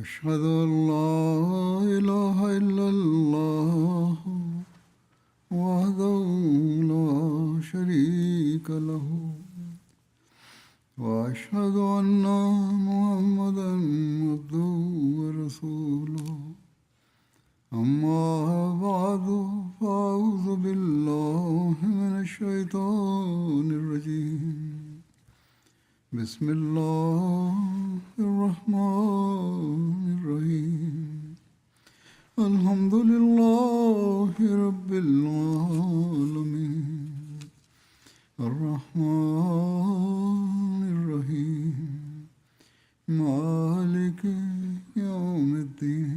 أشهد أن لا إله إلا الله وحده لا شريك له وأشهد أن محمدا عبده ورسوله أما بعد فأعوذ بالله من الشيطان الرجيم بسم الله الرحمن الرحيم الحمد لله رب العالمين الرحمن الرحيم مالك يوم الدين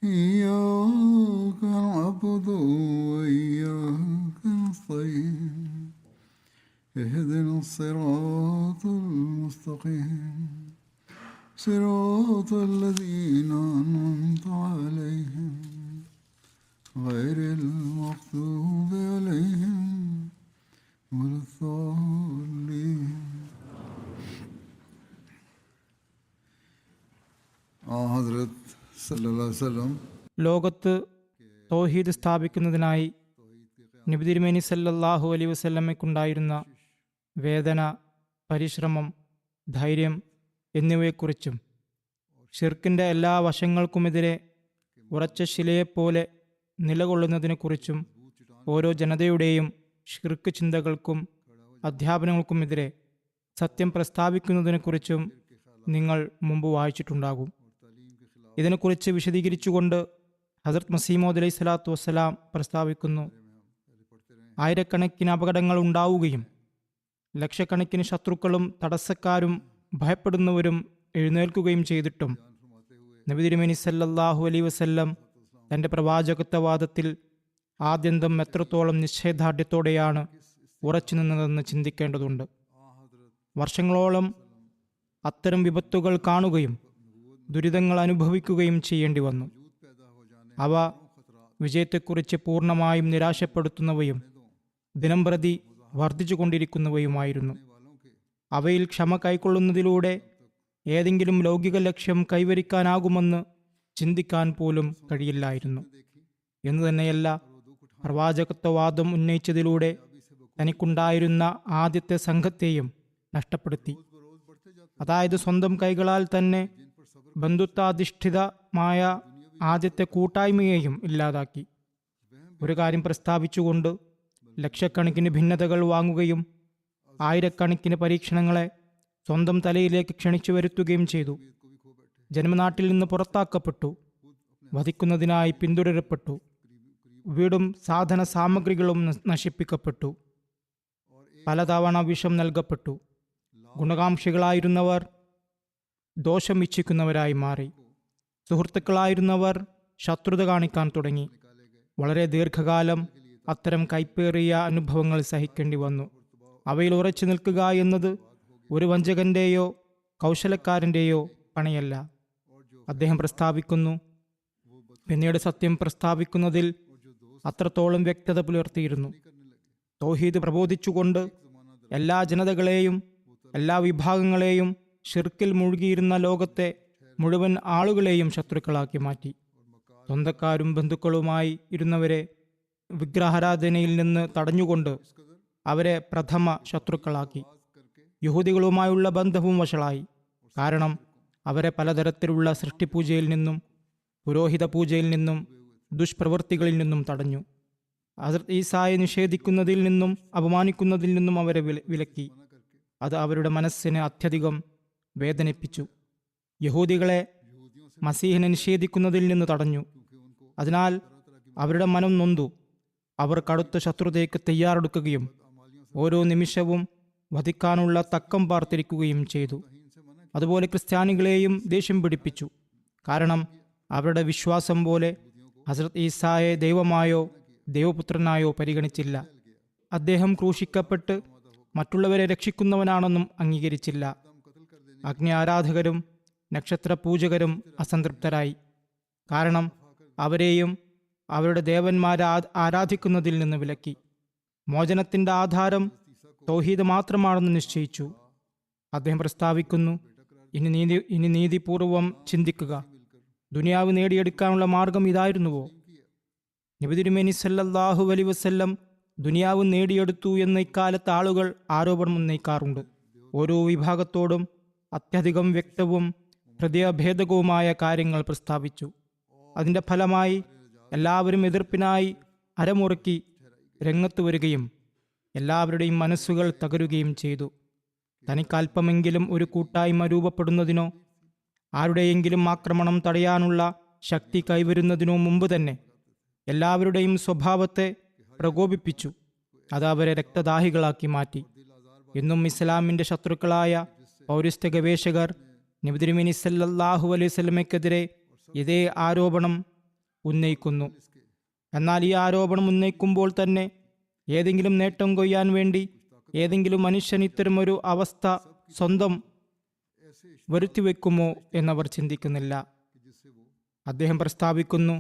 إياك نعبد وإياك نستعين اهدنا الصراط المستقيم صراط الذين أنعمت عليهم غير المغضوب عليهم ولا الضالين. ഹദ്റത്ത് സല്ലല്ലാഹു അലൈഹി വസല്ലം ലോകത്ത് തൗഹീദ് സ്ഥാപിക്കുന്നതിനായി നബി തിരുമേനി സല്ലല്ലാഹു അലൈഹി വസല്ലമയ്ക്കുണ്ടായിരുന്ന വേദന, പരിശ്രമം, ധൈര്യം എന്നിവയെക്കുറിച്ചും ഷിർക്കിൻ്റെ എല്ലാ വശങ്ങൾക്കുമെതിരെ ഉറച്ച ശിലയെപ്പോലെ നിലകൊള്ളുന്നതിനെക്കുറിച്ചും ഓരോ ജനതയുടെയും ഷിർക്ക് ചിന്തകൾക്കും അധ്യാപനങ്ങൾക്കുമെതിരെ സത്യം പ്രസ്താവിക്കുന്നതിനെക്കുറിച്ചും നിങ്ങൾ മുമ്പ് വായിച്ചിട്ടുണ്ടാകും. ഇതിനെക്കുറിച്ച് വിശദീകരിച്ചുകൊണ്ട് ഹസ്രത്ത് മസീമോദ് അലൈഹി സ്വലാത്തു വസ്സലാം പ്രസ്താവിക്കുന്നു: ആയിരക്കണക്കിന് അപകടങ്ങൾ ഉണ്ടാവുകയും ലക്ഷക്കണക്കിന് ശത്രുക്കളും തടസ്സക്കാരും ഭയപ്പെടുന്നവരും എഴുന്നേൽക്കുകയും ചെയ്തിട്ടും നബി തിരുമേനി സല്ലല്ലാഹു അലൈഹി വസല്ലം തൻ്റെ പ്രവാചകത്വവാദത്തിൽ ആദ്യന്തം എത്രത്തോളം നിശ്ചയദാർഢ്യത്തോടെയാണ് ഉറച്ചു നിന്നതെന്ന് ചിന്തിക്കേണ്ടതുണ്ട്. വർഷങ്ങളോളം അത്തരം വിപത്തുകൾ കാണുകയും ദുരിതങ്ങൾ അനുഭവിക്കുകയും ചെയ്യേണ്ടി വന്നു. അവ വിജയത്തെക്കുറിച്ച് പൂർണ്ണമായും നിരാശപ്പെടുത്തുന്നവയും ദിനംപ്രതി വർദ്ധിച്ചുകൊണ്ടിരിക്കുന്നവയുമായിരുന്നു. അവയിൽ ക്ഷമ കൈക്കൊള്ളുന്നതിലൂടെ ഏതെങ്കിലും ലൗകിക ലക്ഷ്യം കൈവരിക്കാനാകുമെന്ന് ചിന്തിക്കാൻ പോലും കഴിയില്ലായിരുന്നു. എന്ന് തന്നെയല്ല, പ്രവാചകത്വവാദം ഉന്നയിച്ചതിലൂടെ തനിക്കുണ്ടായിരുന്ന ആദ്യത്തെ സംഘത്തെയും നഷ്ടപ്പെടുത്തി. അതായത് സ്വന്തം കൈകളാൽ തന്നെ ബന്ധുത്വാധിഷ്ഠിതമായ ആദ്യത്തെ കൂട്ടായ്മയെയും ഇല്ലാതാക്കി. ഒരു കാര്യം പ്രസ്താവിച്ചുകൊണ്ട് ലക്ഷക്കണക്കിന് ഭിന്നതകൾ വാങ്ങുകയും ആയിരക്കണക്കിന് പരീക്ഷണങ്ങളെ സ്വന്തം തലയിലേക്ക് ക്ഷണിച്ചു വരുത്തുകയും ചെയ്തു. ജന്മനാട്ടിൽ നിന്ന് പുറത്താക്കപ്പെട്ടു, വധിക്കുന്നതിനായി പിന്തുടരപ്പെട്ടു, വീടും സാധന സാമഗ്രികളും നശിപ്പിക്കപ്പെട്ടു, പലതവണ വിഷം നൽകപ്പെട്ടു. ഗുണകാംക്ഷികളായിരുന്നവർ ദോഷം ഇച്ഛിക്കുന്നവരായി മാറി. സുഹൃത്തുക്കളായിരുന്നവർ ശത്രുത കാണിക്കാൻ തുടങ്ങി. വളരെ ദീർഘകാലം അത്തരം കൈപ്പേറിയ അനുഭവങ്ങൾ സഹിക്കേണ്ടി വന്നു. അവയിൽ ഉറച്ചു നിൽക്കുക എന്നത് ഒരു വഞ്ചകന്റെയോ കൗശലക്കാരൻ്റെയോ പണിയല്ല. അദ്ദേഹം പ്രസ്താവിക്കുന്നു, പിന്നീട് സത്യം പ്രസ്താവിക്കുന്നതിൽ അത്രത്തോളം വ്യക്തത പുലർത്തിയിരുന്നു. തൗഹീദ് പ്രബോധിച്ചുകൊണ്ട് എല്ലാ ജനതകളെയും എല്ലാ വിഭാഗങ്ങളെയും ഷിർക്കിൽ മുഴുകിയിരുന്ന ലോകത്തെ മുഴുവൻ ആളുകളെയും ശത്രുക്കളാക്കി മാറ്റി. സ്വന്തക്കാരും ബന്ധുക്കളുമായി ഇരുന്നവരെ വിഗ്രഹാരാധനയിൽ നിന്ന് തടഞ്ഞുകൊണ്ട് അവരെ പ്രഥമ ശത്രുക്കളാക്കി. യഹൂദികളുമായുള്ള ബന്ധവും വഷളായി. കാരണം അവരെ പലതരത്തിലുള്ള സൃഷ്ടിപൂജയിൽ നിന്നും പുരോഹിത പൂജയിൽ നിന്നും ദുഷ്പ്രവൃത്തികളിൽ നിന്നും തടഞ്ഞു. ഹസ്രത്ത് ഈസായെ നിഷേധിക്കുന്നതിൽ നിന്നും അപമാനിക്കുന്നതിൽ നിന്നും അവരെ വിലക്കി. അത് അവരുടെ മനസ്സിനെ അത്യധികം വേദനിപ്പിച്ചു. യഹൂദികളെ മസീഹിനെ നിഷേധിക്കുന്നതിൽ നിന്ന് തടഞ്ഞു. അതിനാൽ അവരുടെ മനം നൊന്തു. അവർ കടുത്ത ശത്രുതയ്ക്ക് തയ്യാറെടുക്കുകയും ഓരോ നിമിഷവും വധിക്കാനുള്ള തക്കം പാർത്തിരിക്കുകയും ചെയ്തു. അതുപോലെ ക്രിസ്ത്യാനികളെയും ദേഷ്യം പിടിപ്പിച്ചു. കാരണം അവരുടെ വിശ്വാസം പോലെ ഹസ്രത്ത് ഈസായെ ദൈവമായോ ദൈവപുത്രനായോ പരിഗണിച്ചില്ല. അദ്ദേഹം ക്രൂശിക്കപ്പെട്ട് മറ്റുള്ളവരെ രക്ഷിക്കുന്നവനാണെന്നും അംഗീകരിച്ചില്ല. അഗ്നി ആരാധകരും നക്ഷത്ര പൂജകരും അസംതൃപ്തരായി. കാരണം അവരെയും അവരുടെ ദേവന്മാരെ ആരാധിക്കുന്നതിൽ നിന്ന് വിലക്കി. മോചനത്തിൻ്റെ ആധാരം തൗഹീദ് മാത്രമാണെന്ന് നിശ്ചയിച്ചു. അദ്ദേഹം പ്രസ്താവിക്കുന്നു, ഇനി നീതിപൂർവം ചിന്തിക്കുക. ദുനിയാവ് നേടിയെടുക്കാനുള്ള മാർഗം ഇതായിരുന്നുവോ? നബി തിരുമേനി സല്ലല്ലാഹു അലൈഹി വസല്ലം ദുനിയാവ് നേടിയെടുത്തു എന്ന് ഇക്കാലത്ത് ആളുകൾ ആരോപണം ഉന്നയിക്കാറുണ്ട്. ഓരോ വിഭാഗത്തോടും അത്യധികം വ്യക്തവും ഹൃദയഭേദകവുമായ കാര്യങ്ങൾ പ്രസ്താവിച്ചു. അതിൻ്റെ ഫലമായി എല്ലാവരും എതിർപ്പിനായി അരമുറുക്കി രംഗത്ത് വരികയും എല്ലാവരുടെയും മനസ്സുകൾ തകരുകയും ചെയ്തു. തനിക്കല്പമെങ്കിലും ഒരു കൂട്ടായ്മ രൂപപ്പെടുന്നതിനോ ആരുടെയെങ്കിലും ആക്രമണം തടയാനുള്ള ശക്തി കൈവരുന്നതിനോ മുമ്പ് തന്നെ എല്ലാവരുടെയും സ്വഭാവത്തെ പ്രകോപിപ്പിച്ചു. അത് അവരെ രക്തദാഹികളാക്കി മാറ്റി. ഇന്നും ഇസ്ലാമിൻ്റെ ശത്രുക്കളായ പൗരസ്ത്യ ഗവേഷകർ നബി തിരുമേനി സല്ലല്ലാഹു അലൈഹി വസല്ലമയ്ക്കെതിരെ ഇതേ ആരോപണം ഉന്നയിക്കുന്നു. എന്നാൽ ഈ ആരോപണം ഉന്നയിക്കുമ്പോൾ തന്നെ ഏതെങ്കിലും നേട്ടം കൊയ്യാൻ വേണ്ടി ഏതെങ്കിലും മനുഷ്യൻ ഇത്തരമൊരു അവസ്ഥ സ്വന്തം വരുത്തിവെക്കുമോ എന്നവർ ചിന്തിക്കുന്നില്ല. അദ്ദേഹം പ്രസ്താവിക്കുന്നു,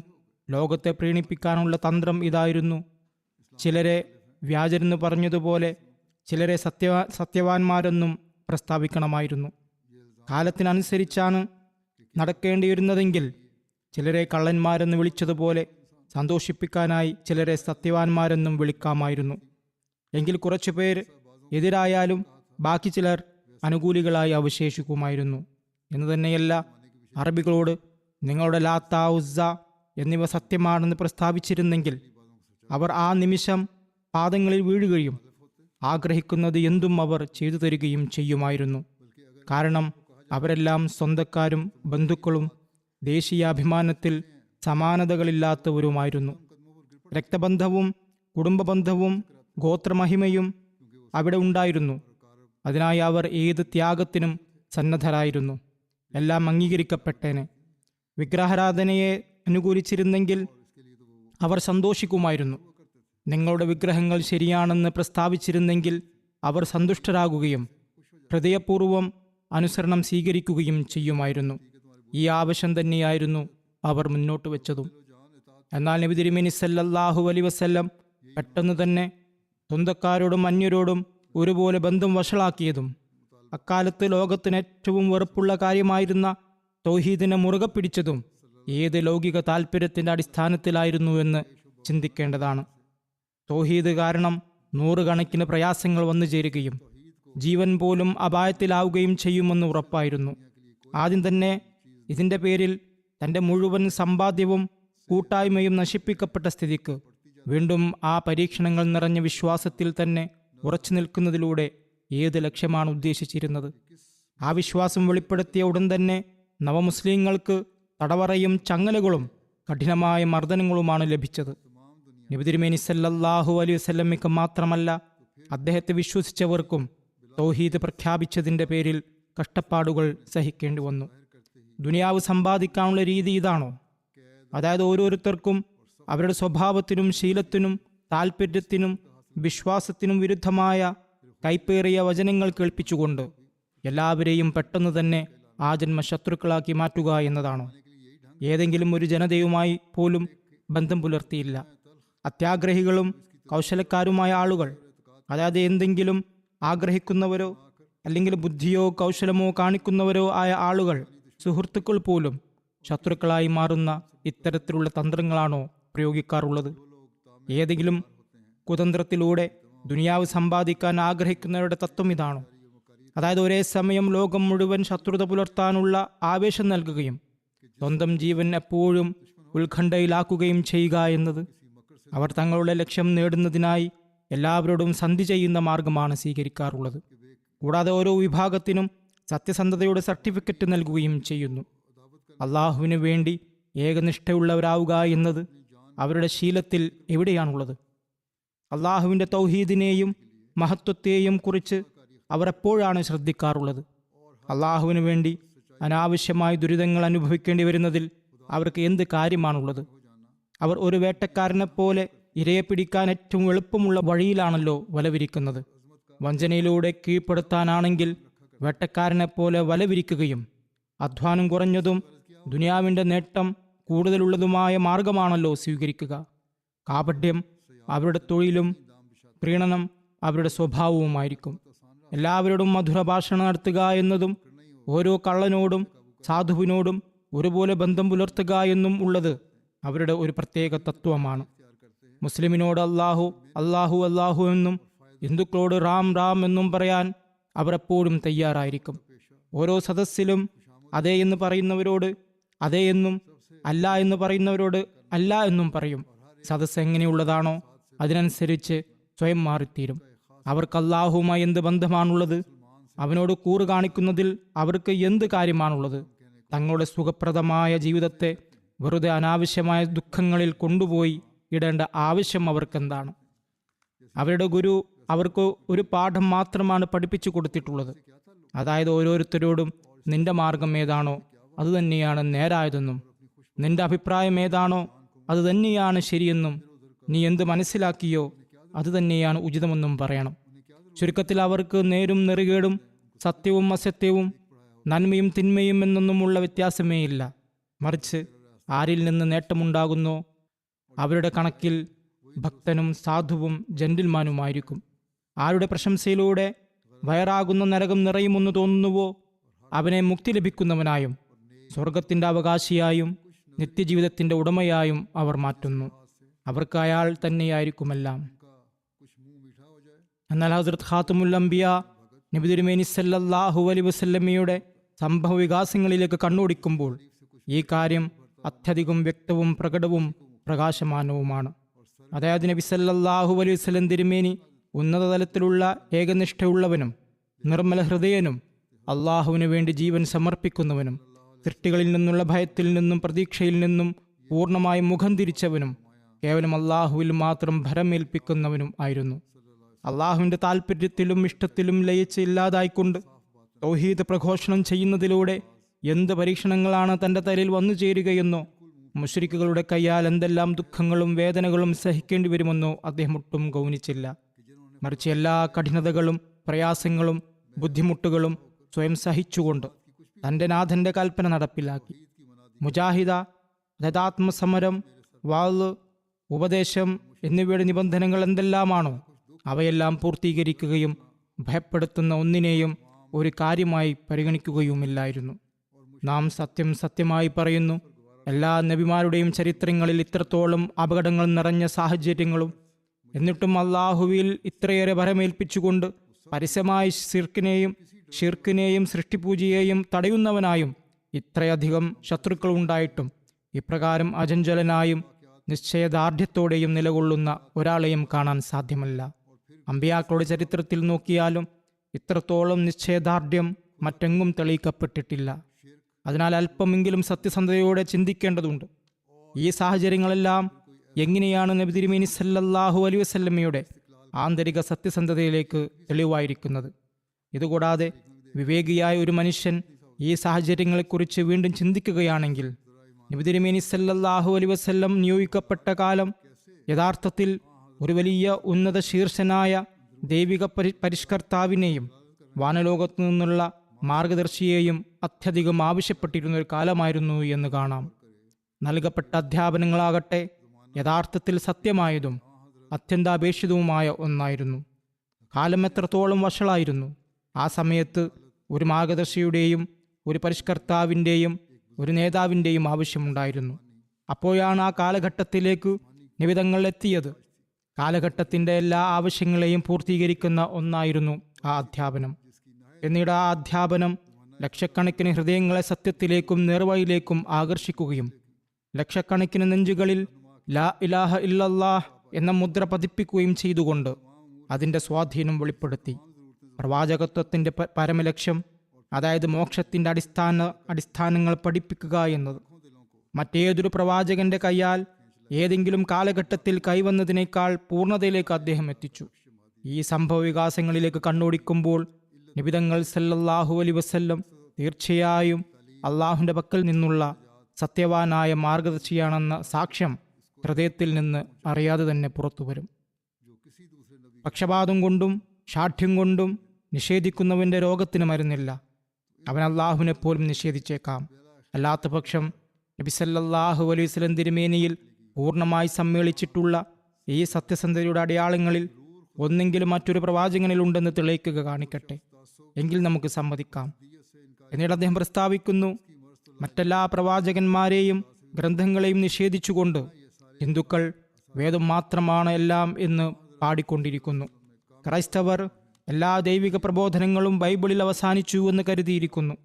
ലോകത്തെ പ്രീണിപ്പിക്കാനുള്ള തന്ത്രം ഇതായിരുന്നു. ചിലരെ വ്യാജരെന്ന് പറഞ്ഞതുപോലെ ചിലരെ സത്യവാന്മാരെന്നും പ്രസ്താവിക്കണമായിരുന്നു. കാലത്തിനനുസരിച്ചാണ് നടക്കേണ്ടിയിരുന്നതെങ്കിൽ ചിലരെ കള്ളന്മാരെന്ന് വിളിച്ചതുപോലെ സന്തോഷിപ്പിക്കാനായി ചിലരെ സത്യവാന്മാരെന്നും വിളിക്കാമായിരുന്നു. എങ്കിൽ കുറച്ചുപേർ എതിരായാലും ബാക്കി ചിലർ അനുകൂലികളായി അവശേഷിക്കുമായിരുന്നു എന്ന് തന്നെയല്ല, അറബികളോട് നിങ്ങളുടെ ലാത്ത, ഉസ്സ എന്നിവ സത്യമാണെന്ന് പ്രസ്താവിച്ചിരുന്നെങ്കിൽ അവർ ആ നിമിഷം പാദങ്ങളിൽ വീഴുകയും ആഗ്രഹിക്കുന്നത് എന്തും അവർ ചെയ്തു തരികയും ചെയ്യുമായിരുന്നു. കാരണം അവരെല്ലാം സ്വന്തക്കാരും ബന്ധുക്കളും ദേശീയാഭിമാനത്തിൽ സമാനതകളില്ലാത്തവരുമായിരുന്നു. രക്തബന്ധവും കുടുംബബന്ധവും ഗോത്രമഹിമയും അവിടെ ഉണ്ടായിരുന്നു. അതിനായി അവർ ഏത് ത്യാഗത്തിനും സന്നദ്ധരായിരുന്നു. എല്ലാം അംഗീകരിക്കപ്പെട്ടേനെ. വിഗ്രഹാരാധനയെ അനുകൂലിച്ചിരുന്നെങ്കിൽ അവർ സന്തോഷിക്കുമായിരുന്നു. നിങ്ങളുടെ വിഗ്രഹങ്ങൾ ശരിയാണെന്ന് പ്രസ്താവിച്ചിരുന്നെങ്കിൽ അവർ സന്തുഷ്ടരാകുകയും ഹൃദയപൂർവ്വം അനുസരണം സ്വീകരിക്കുകയും ചെയ്യുമായിരുന്നു. ഈ ആവശ്യം തന്നെയായിരുന്നു അവർ മുന്നോട്ട് വെച്ചതും. എന്നാൽ നബി തിരുമേനി സല്ലല്ലാഹു അലൈഹി വസല്ലം പെട്ടെന്ന് തന്നെ സ്വന്തക്കാരോടും അന്യരോടും ഒരുപോലെ ബന്ധം വഷളാക്കിയതും അക്കാലത്ത് ലോകത്തിന് ഏറ്റവും വെറുപ്പുള്ള കാര്യമായിരുന്ന തൗഹീദിനെ മുറുകെ പിടിച്ചതും ഏത് ലൗകിക താല്പര്യത്തിൻ്റെ അടിസ്ഥാനത്തിലായിരുന്നു എന്ന് ചിന്തിക്കേണ്ടതാണ്. തൗഹീദ് കാരണം നൂറുകണക്കിന് പ്രയാസങ്ങൾ വന്നു ചേരുകയും ജീവൻ പോലും അപായത്തിലാവുകയും ചെയ്യുമെന്ന് ഉറപ്പായിരുന്നു. ആദ്യം തന്നെ ഇതിൻ്റെ പേരിൽ തൻ്റെ മുഴുവൻ സമ്പാദ്യവും കൂട്ടായ്മയും നശിപ്പിക്കപ്പെട്ട സ്ഥിതിക്ക് വീണ്ടും ആ പരീക്ഷണങ്ങൾ നിറഞ്ഞ വിശ്വാസത്തിൽ തന്നെ ഉറച്ചു നിൽക്കുന്നതിലൂടെ ഏത് ലക്ഷ്യമാണ് ഉദ്ദേശിച്ചിരുന്നത്? ആ വിശ്വാസം വെളിപ്പെടുത്തിയ ഉടൻ തന്നെ നവമുസ്ലിങ്ങൾക്ക് തടവറയും ചങ്ങലകളും കഠിനമായ മർദ്ദനങ്ങളുമാണ് ലഭിച്ചത്. നബി തിരുമേനി സല്ലല്ലാഹു അലൈഹി വസല്ലമയ്ക്ക് മാത്രമല്ല, അദ്ദേഹത്തെ വിശ്വസിച്ചവർക്കും തൗഹീദ് പ്രഖ്യാപിച്ചതിൻ്റെ പേരിൽ കഷ്ടപ്പാടുകൾ സഹിക്കേണ്ടി വന്നു. ദുനിയാവ് സമ്പാദിക്കാനുള്ള രീതി ഇതാണോ? അതായത് ഓരോരുത്തർക്കും അവരുടെ സ്വഭാവത്തിനും ശീലത്തിനും താല്പര്യത്തിനും വിശ്വാസത്തിനും വിരുദ്ധമായ കൈപ്പേറിയ വചനങ്ങൾ കേൾപ്പിച്ചുകൊണ്ട് എല്ലാവരെയും പെട്ടെന്ന് തന്നെ ആ ജന്മ ശത്രുക്കളാക്കി മാറ്റുക എന്നതാണോ? ഏതെങ്കിലും ഒരു ജനതയുമായി പോലും ബന്ധം പുലർത്തിയില്ല. അത്യാഗ്രഹികളും കൗശലക്കാരുമായ ആളുകൾ, അതായത് എന്തെങ്കിലും ആഗ്രഹിക്കുന്നവരോ അല്ലെങ്കിൽ ബുദ്ധിയോ കൗശലമോ കാണിക്കുന്നവരോ ആയ ആളുകൾ, സുഹൃത്തുക്കൾ പോലും ശത്രുക്കളായി മാറുന്ന ഇത്തരത്തിലുള്ള തന്ത്രങ്ങളാണോ പ്രയോഗിക്കാറുള്ളത്? ഏതെങ്കിലും കുതന്ത്രത്തിലൂടെ ദുനിയാവ് സമ്പാദിക്കാൻ ആഗ്രഹിക്കുന്നവരുടെ തത്വം ഇതാണോ? അതായത് ഒരേ സമയം ലോകം മുഴുവൻ ശത്രുത പുലർത്താനുള്ള ആവേശം നൽകുകയും സ്വന്തം ജീവൻ എപ്പോഴും ഉത്കണ്ഠയിലാക്കുകയും ചെയ്യുക എന്നത്? അവർ തങ്ങളുടെ ലക്ഷ്യം നേടുന്നതിനായി എല്ലാവരോടും സന്ധി ചെയ്യുന്ന മാർഗമാണ് സ്വീകരിക്കാറുള്ളത്. കൂടാതെ ഓരോ വിഭാഗത്തിനും സത്യസന്ധതയുടെ സർട്ടിഫിക്കറ്റ് നൽകുകയും ചെയ്യുന്നു. അള്ളാഹുവിന് വേണ്ടി ഏകനിഷ്ഠയുള്ളവരാവുക എന്നത് അവരുടെ ശീലത്തിൽ എവിടെയാണുള്ളത്? അള്ളാഹുവിൻ്റെ തൗഹീദിനെയും മഹത്വത്തെയും കുറിച്ച് അവർ എപ്പോഴാണ് ശ്രദ്ധിക്കാറുള്ളത്? അള്ളാഹുവിന് വേണ്ടി അനാവശ്യമായ ദുരിതങ്ങൾ അനുഭവിക്കേണ്ടി വരുന്നതിൽ അവർക്ക് എന്ത് കാര്യമാണുള്ളത്? അവർ ഒരു വേട്ടക്കാരനെ പോലെ ഇരയെ പിടിക്കാൻ ഏറ്റവും എളുപ്പമുള്ള വഴിയിലാണല്ലോ വലവിരിക്കുന്നത്. വഞ്ചനയിലൂടെ കീഴ്പ്പെടുത്താനാണെങ്കിൽ വേട്ടക്കാരനെ പോലെ വലവിരിക്കുകയും അധ്വാനം കുറഞ്ഞതും ദുനിയാവിൻ്റെ നേട്ടം കൂടുതലുള്ളതുമായ മാർഗമാണല്ലോ സ്വീകരിക്കുക. കാപഢ്യം അവരുടെ തൊഴിലും പ്രീണനം അവരുടെ സ്വഭാവവുമായിരിക്കും. എല്ലാവരോടും മധുര ഭാഷണം നടത്തുക എന്നതും ഓരോ കള്ളനോടും സാധുവിനോടും ഒരുപോലെ ബന്ധം പുലർത്തുക എന്നും ഉള്ളത് അവരുടെ ഒരു പ്രത്യേക തത്വമാണ്. മുസ്ലിമിനോട് അല്ലാഹു അല്ലാഹു അല്ലാഹു എന്നും ഹിന്ദുക്കളോട് റാം റാം എന്നും പറയാൻ അവർ എപ്പോഴും തയ്യാറായിരിക്കും. ഓരോ സദസ്സിലും അതെ എന്ന് പറയുന്നവരോട് അതെ എന്നും അല്ല എന്ന് പറയുന്നവരോട് അല്ല എന്നും പറയും. സദസ്സ് എങ്ങനെയുള്ളതാണോ അതിനനുസരിച്ച് സ്വയം മാറിത്തീരും. അവർക്ക് അല്ലാഹുവുമായി എന്ത് ബന്ധമാണുള്ളത്, അവനോട് കൂറ് കാണിക്കുന്നതിൽ അവർക്ക് എന്ത് കാര്യമാണുള്ളത്, തങ്ങളുടെ സുഖപ്രദമായ ജീവിതത്തെ വെറുതെ അനാവശ്യമായ ദുഃഖങ്ങളിൽ കൊണ്ടുപോയി ഇടേണ്ട ആവശ്യം അവർക്കെന്താണ്? അവരുടെ ഗുരു അവർക്ക് ഒരു പാഠം മാത്രമാണ് പഠിപ്പിച്ചു കൊടുത്തിട്ടുള്ളത്. അതായത് ഓരോരുത്തരോടും നിന്റെ മാർഗം ഏതാണോ അത് തന്നെയാണ് നേരായതെന്നും നിന്റെ അഭിപ്രായം ഏതാണോ അത് തന്നെയാണ് ശരിയെന്നും നീ എന്ത് മനസ്സിലാക്കിയോ അത് തന്നെയാണ് ഉചിതമെന്നും പറയണം. ചുരുക്കത്തിൽ അവർക്ക് നേരും നെറുകേടും സത്യവും അസത്യവും നന്മയും തിന്മയും എന്നൊന്നുമുള്ള വ്യത്യാസമേ ഇല്ല. മറിച്ച് ആരിൽ നിന്ന് നേട്ടമുണ്ടാകുന്നോ അവരുടെ കണക്കിൽ ഭക്തനും സാധുവും ജെന്റിൽമാനുമായിരിക്കും. ആരുടെ പ്രശംസയിലൂടെ വയറാകുന്ന നരകം നിറയുമെന്ന് തോന്നുന്നുവോ അവനെ മുക്തി ലഭിക്കുന്നവനായും സ്വർഗത്തിന്റെ അവകാശിയായും നിത്യജീവിതത്തിന്റെ ഉടമയായും അവർ മാറ്റുന്നു. അവർക്ക് അയാൾ തന്നെയായിരിക്കുമെല്ലാം. എന്നാൽ ഹസ്രത്ത് ഖാത്തുമുൽ അംബിയ നബി തിരുമേനി സല്ലല്ലാഹു അലൈഹി വസല്ലമയുടെ സംഭവ വികാസങ്ങളിലേക്ക് കണ്ണോടിക്കുമ്പോൾ ഈ കാര്യം അത്യധികം വ്യക്തവും പ്രകടവും പ്രകാശമാനവുമാണ്. അതായത് നബി സല്ലല്ലാഹു അലൈഹി വസല്ലം തിരുമേനി ഉന്നത തലത്തിലുള്ള ഏകനിഷ്ഠയുള്ളവനും നിർമ്മല ഹൃദയനും അള്ളാഹുവിനു വേണ്ടി ജീവൻ സമർപ്പിക്കുന്നവനും സൃഷ്ടികളിൽ നിന്നുള്ള ഭയത്തിൽ നിന്നും പ്രതീക്ഷയിൽ നിന്നും പൂർണ്ണമായും മുഖം തിരിച്ചവനും കേവലം അള്ളാഹുവിൽ മാത്രം ഭരമേൽപ്പിക്കുന്നവനും ആയിരുന്നു. അള്ളാഹുവിൻ്റെ താല്പര്യത്തിലും ഇഷ്ടത്തിലും ലയിച്ച് ഇല്ലാതായിക്കൊണ്ട് തൗഹീദ് പ്രഘോഷണം ചെയ്യുന്നതിലൂടെ എന്ത് പരീക്ഷണങ്ങളാണ് തൻ്റെ തലയിൽ വന്നു ചേരുകയെന്നോ മുശ്രിക്കുകളുടെ കയ്യാൽ എന്തെല്ലാം ദുഃഖങ്ങളും വേദനകളും സഹിക്കേണ്ടി വരുമെന്നോ അദ്ദേഹം ഒട്ടും ഗൗനിച്ചില്ല. മറിച്ച് എല്ലാ കഠിനതകളും പ്രയാസങ്ങളും ബുദ്ധിമുട്ടുകളും സ്വയം സഹിച്ചുകൊണ്ട് തൻ്റെ നാഥൻ്റെ കൽപ്പന നടപ്പിലാക്കി. മുജാഹിദ അതായത് ആത്മസമരം, വാള്, ഉപദേശം എന്നിവയുടെ നിബന്ധനകൾ എന്തെല്ലാമാണോ അവയെല്ലാം പൂർത്തീകരിക്കുകയും ഭയപ്പെടുത്തുന്ന ഒന്നിനെയും ഒരു കാര്യമായി പരിഗണിക്കുകയുമില്ലായിരുന്നു. നാം സത്യം സത്യമായി പറയുന്നു, എല്ലാ നബിമാരുടെയും ചരിത്രങ്ങളിൽ ഇത്രത്തോളം അപകടങ്ങൾ നിറഞ്ഞ സാഹചര്യങ്ങളും എന്നിട്ടും അള്ളാഹുവിൽ ഇത്രയേറെ ഭരമേൽപ്പിച്ചുകൊണ്ട് പരസ്യമായി ഷിർക്കിനെയും സൃഷ്ടിപൂജയെയും തടയുന്നവനായും ഇത്രയധികം ശത്രുക്കൾ ഉണ്ടായിട്ടും ഇപ്രകാരം അചഞ്ചലനായും നിശ്ചയദാർഢ്യത്തോടെയും നിലകൊള്ളുന്ന ഒരാളെയും കാണാൻ സാധ്യമല്ല. അമ്പിയാക്കളുടെ ചരിത്രത്തിൽ നോക്കിയാലും ഇത്രത്തോളം നിശ്ചയദാർഢ്യം മറ്റെങ്ങും തെളിയിക്കപ്പെട്ടിട്ടില്ല. അതിനാൽ അല്പമെങ്കിലും സത്യസന്ധതയോടെ ചിന്തിക്കേണ്ടതുണ്ട്. ഈ സാഹചര്യങ്ങളെല്ലാം എങ്ങനെയാണ് നബി തിരുമേനി സല്ലല്ലാഹു അലൈഹി വസല്ലമയുടെ ആന്തരിക സത്യസന്ധതയിലേക്ക് തെളിവായിരിക്കുന്നത്? ഇതുകൂടാതെ വിവേകിയായ ഒരു മനുഷ്യൻ ഈ സാഹചര്യങ്ങളെക്കുറിച്ച് വീണ്ടും ചിന്തിക്കുകയാണെങ്കിൽ നബി തിരുമേനി സല്ലല്ലാഹു അലൈഹി വസല്ലം നിയോഗിക്കപ്പെട്ട കാലം യഥാർത്ഥത്തിൽ ഒരു വലിയ ഉന്നത ശീർഷനായ ദൈവിക പരിഷ്കർത്താവിനെയും വാനലോകത്തു നിന്നുള്ള മാർഗദർശിയെയും അത്യധികം ആവശ്യപ്പെട്ടിരുന്ന ഒരു കാലമായിരുന്നു എന്ന് കാണാം. നൽകപ്പെട്ട അധ്യാപനങ്ങളാകട്ടെ യഥാർത്ഥത്തിൽ സത്യമായതും അത്യന്താപേക്ഷിതവുമായ ഒന്നായിരുന്നു. കാലം എത്രത്തോളം വഷളായിരുന്നു! ആ സമയത്ത് ഒരു മാർഗദർശിയുടെയും ഒരു പരിഷ്കർത്താവിൻ്റെയും ഒരു നേതാവിൻ്റെയും ആവശ്യമുണ്ടായിരുന്നു. അപ്പോഴാണ് ആ കാലഘട്ടത്തിലേക്ക് നിബിധങ്ങൾ എത്തിയത്. കാലഘട്ടത്തിൻ്റെ എല്ലാ ആവശ്യങ്ങളെയും പൂർത്തീകരിക്കുന്ന ഒന്നായിരുന്നു ആ അധ്യാപനം. പിന്നീട് ആ അധ്യാപനം ലക്ഷക്കണക്കിന് ഹൃദയങ്ങളെ സത്യത്തിലേക്കും നേർവഴിയിലേക്കും ആകർഷിക്കുകയും ലക്ഷക്കണക്കിന് നെഞ്ചുകളിൽ ലാ ഇലാഹ ഇല്ലല്ലാഹ് എന്ന മുദ്ര പതിപ്പിക്കുകയും ചെയ്തുകൊണ്ട് അതിൻ്റെ സ്വാധീനം വെളിപ്പെടുത്തി. പ്രവാചകത്വത്തിൻ്റെ പരമലക്ഷ്യം, അതായത് മോക്ഷത്തിൻ്റെ അടിസ്ഥാനങ്ങൾ പഠിപ്പിക്കുക എന്നത് മറ്റേതൊരു പ്രവാചകന്റെ കയ്യാൽ ഏതെങ്കിലും കാലഘട്ടത്തിൽ കൈവന്നതിനേക്കാൾ പൂർണ്ണതയിലേക്ക് അദ്ദേഹം എത്തിച്ചു. ഈ സംഭവ വികാസങ്ങളിലേക്ക് കണ്ണോടിക്കുമ്പോൾ നബിതങ്ങൾ സല്ലല്ലാഹു അലൈഹി വസല്ലം തീർച്ചയായും അള്ളാഹുവിൻ്റെ പക്കൽ നിന്നുള്ള സത്യവാനായ മാർഗദർശിയാണെന്ന സാക്ഷ്യം ഹൃദയത്തിൽ നിന്ന് അറിയാതെ തന്നെ പുറത്തു വരും. പക്ഷപാതം കൊണ്ടും ഷാഠ്യം കൊണ്ടും നിഷേധിക്കുന്നവന്റെ രോഗത്തിന് മരുന്നില്ല. അവൻ അള്ളാഹുവിനെ പോലും നിഷേധിച്ചേക്കാം. അല്ലാത്ത പക്ഷം നബി സല്ലല്ലാഹു അലൈഹി വസല്ലം തിരുമേനിയിൽ പൂർണ്ണമായി സമ്മേളിച്ചിട്ടുള്ള ഈ സത്യസന്ധതയുടെ അടയാളങ്ങളിൽ ഒന്നെങ്കിലും മറ്റൊരു പ്രവാചകനിൽ ഉണ്ടെന്ന് തെളിയിക്കുക കാണിക്കട്ടെ, എങ്കിൽ നമുക്ക് സമ്മതിക്കാം. എന്നിട്ട് അദ്ദേഹം പ്രസ്താവിക്കുന്നു, മറ്റെല്ലാ പ്രവാചകന്മാരെയും ഗ്രന്ഥങ്ങളെയും നിഷേധിച്ചുകൊണ്ട് ഹിന്ദുക്കൾ വേദം മാത്രമാണ് എല്ലാം എന്ന് പാടിക്കൊണ്ടിരിക്കുന്നു. ക്രൈസ്തവർ എല്ലാ ദൈവിക പ്രബോധനങ്ങളും ബൈബിളിൽ അവസാനിച്ചു എന്ന് കരുതിയിരിക്കുന്നു.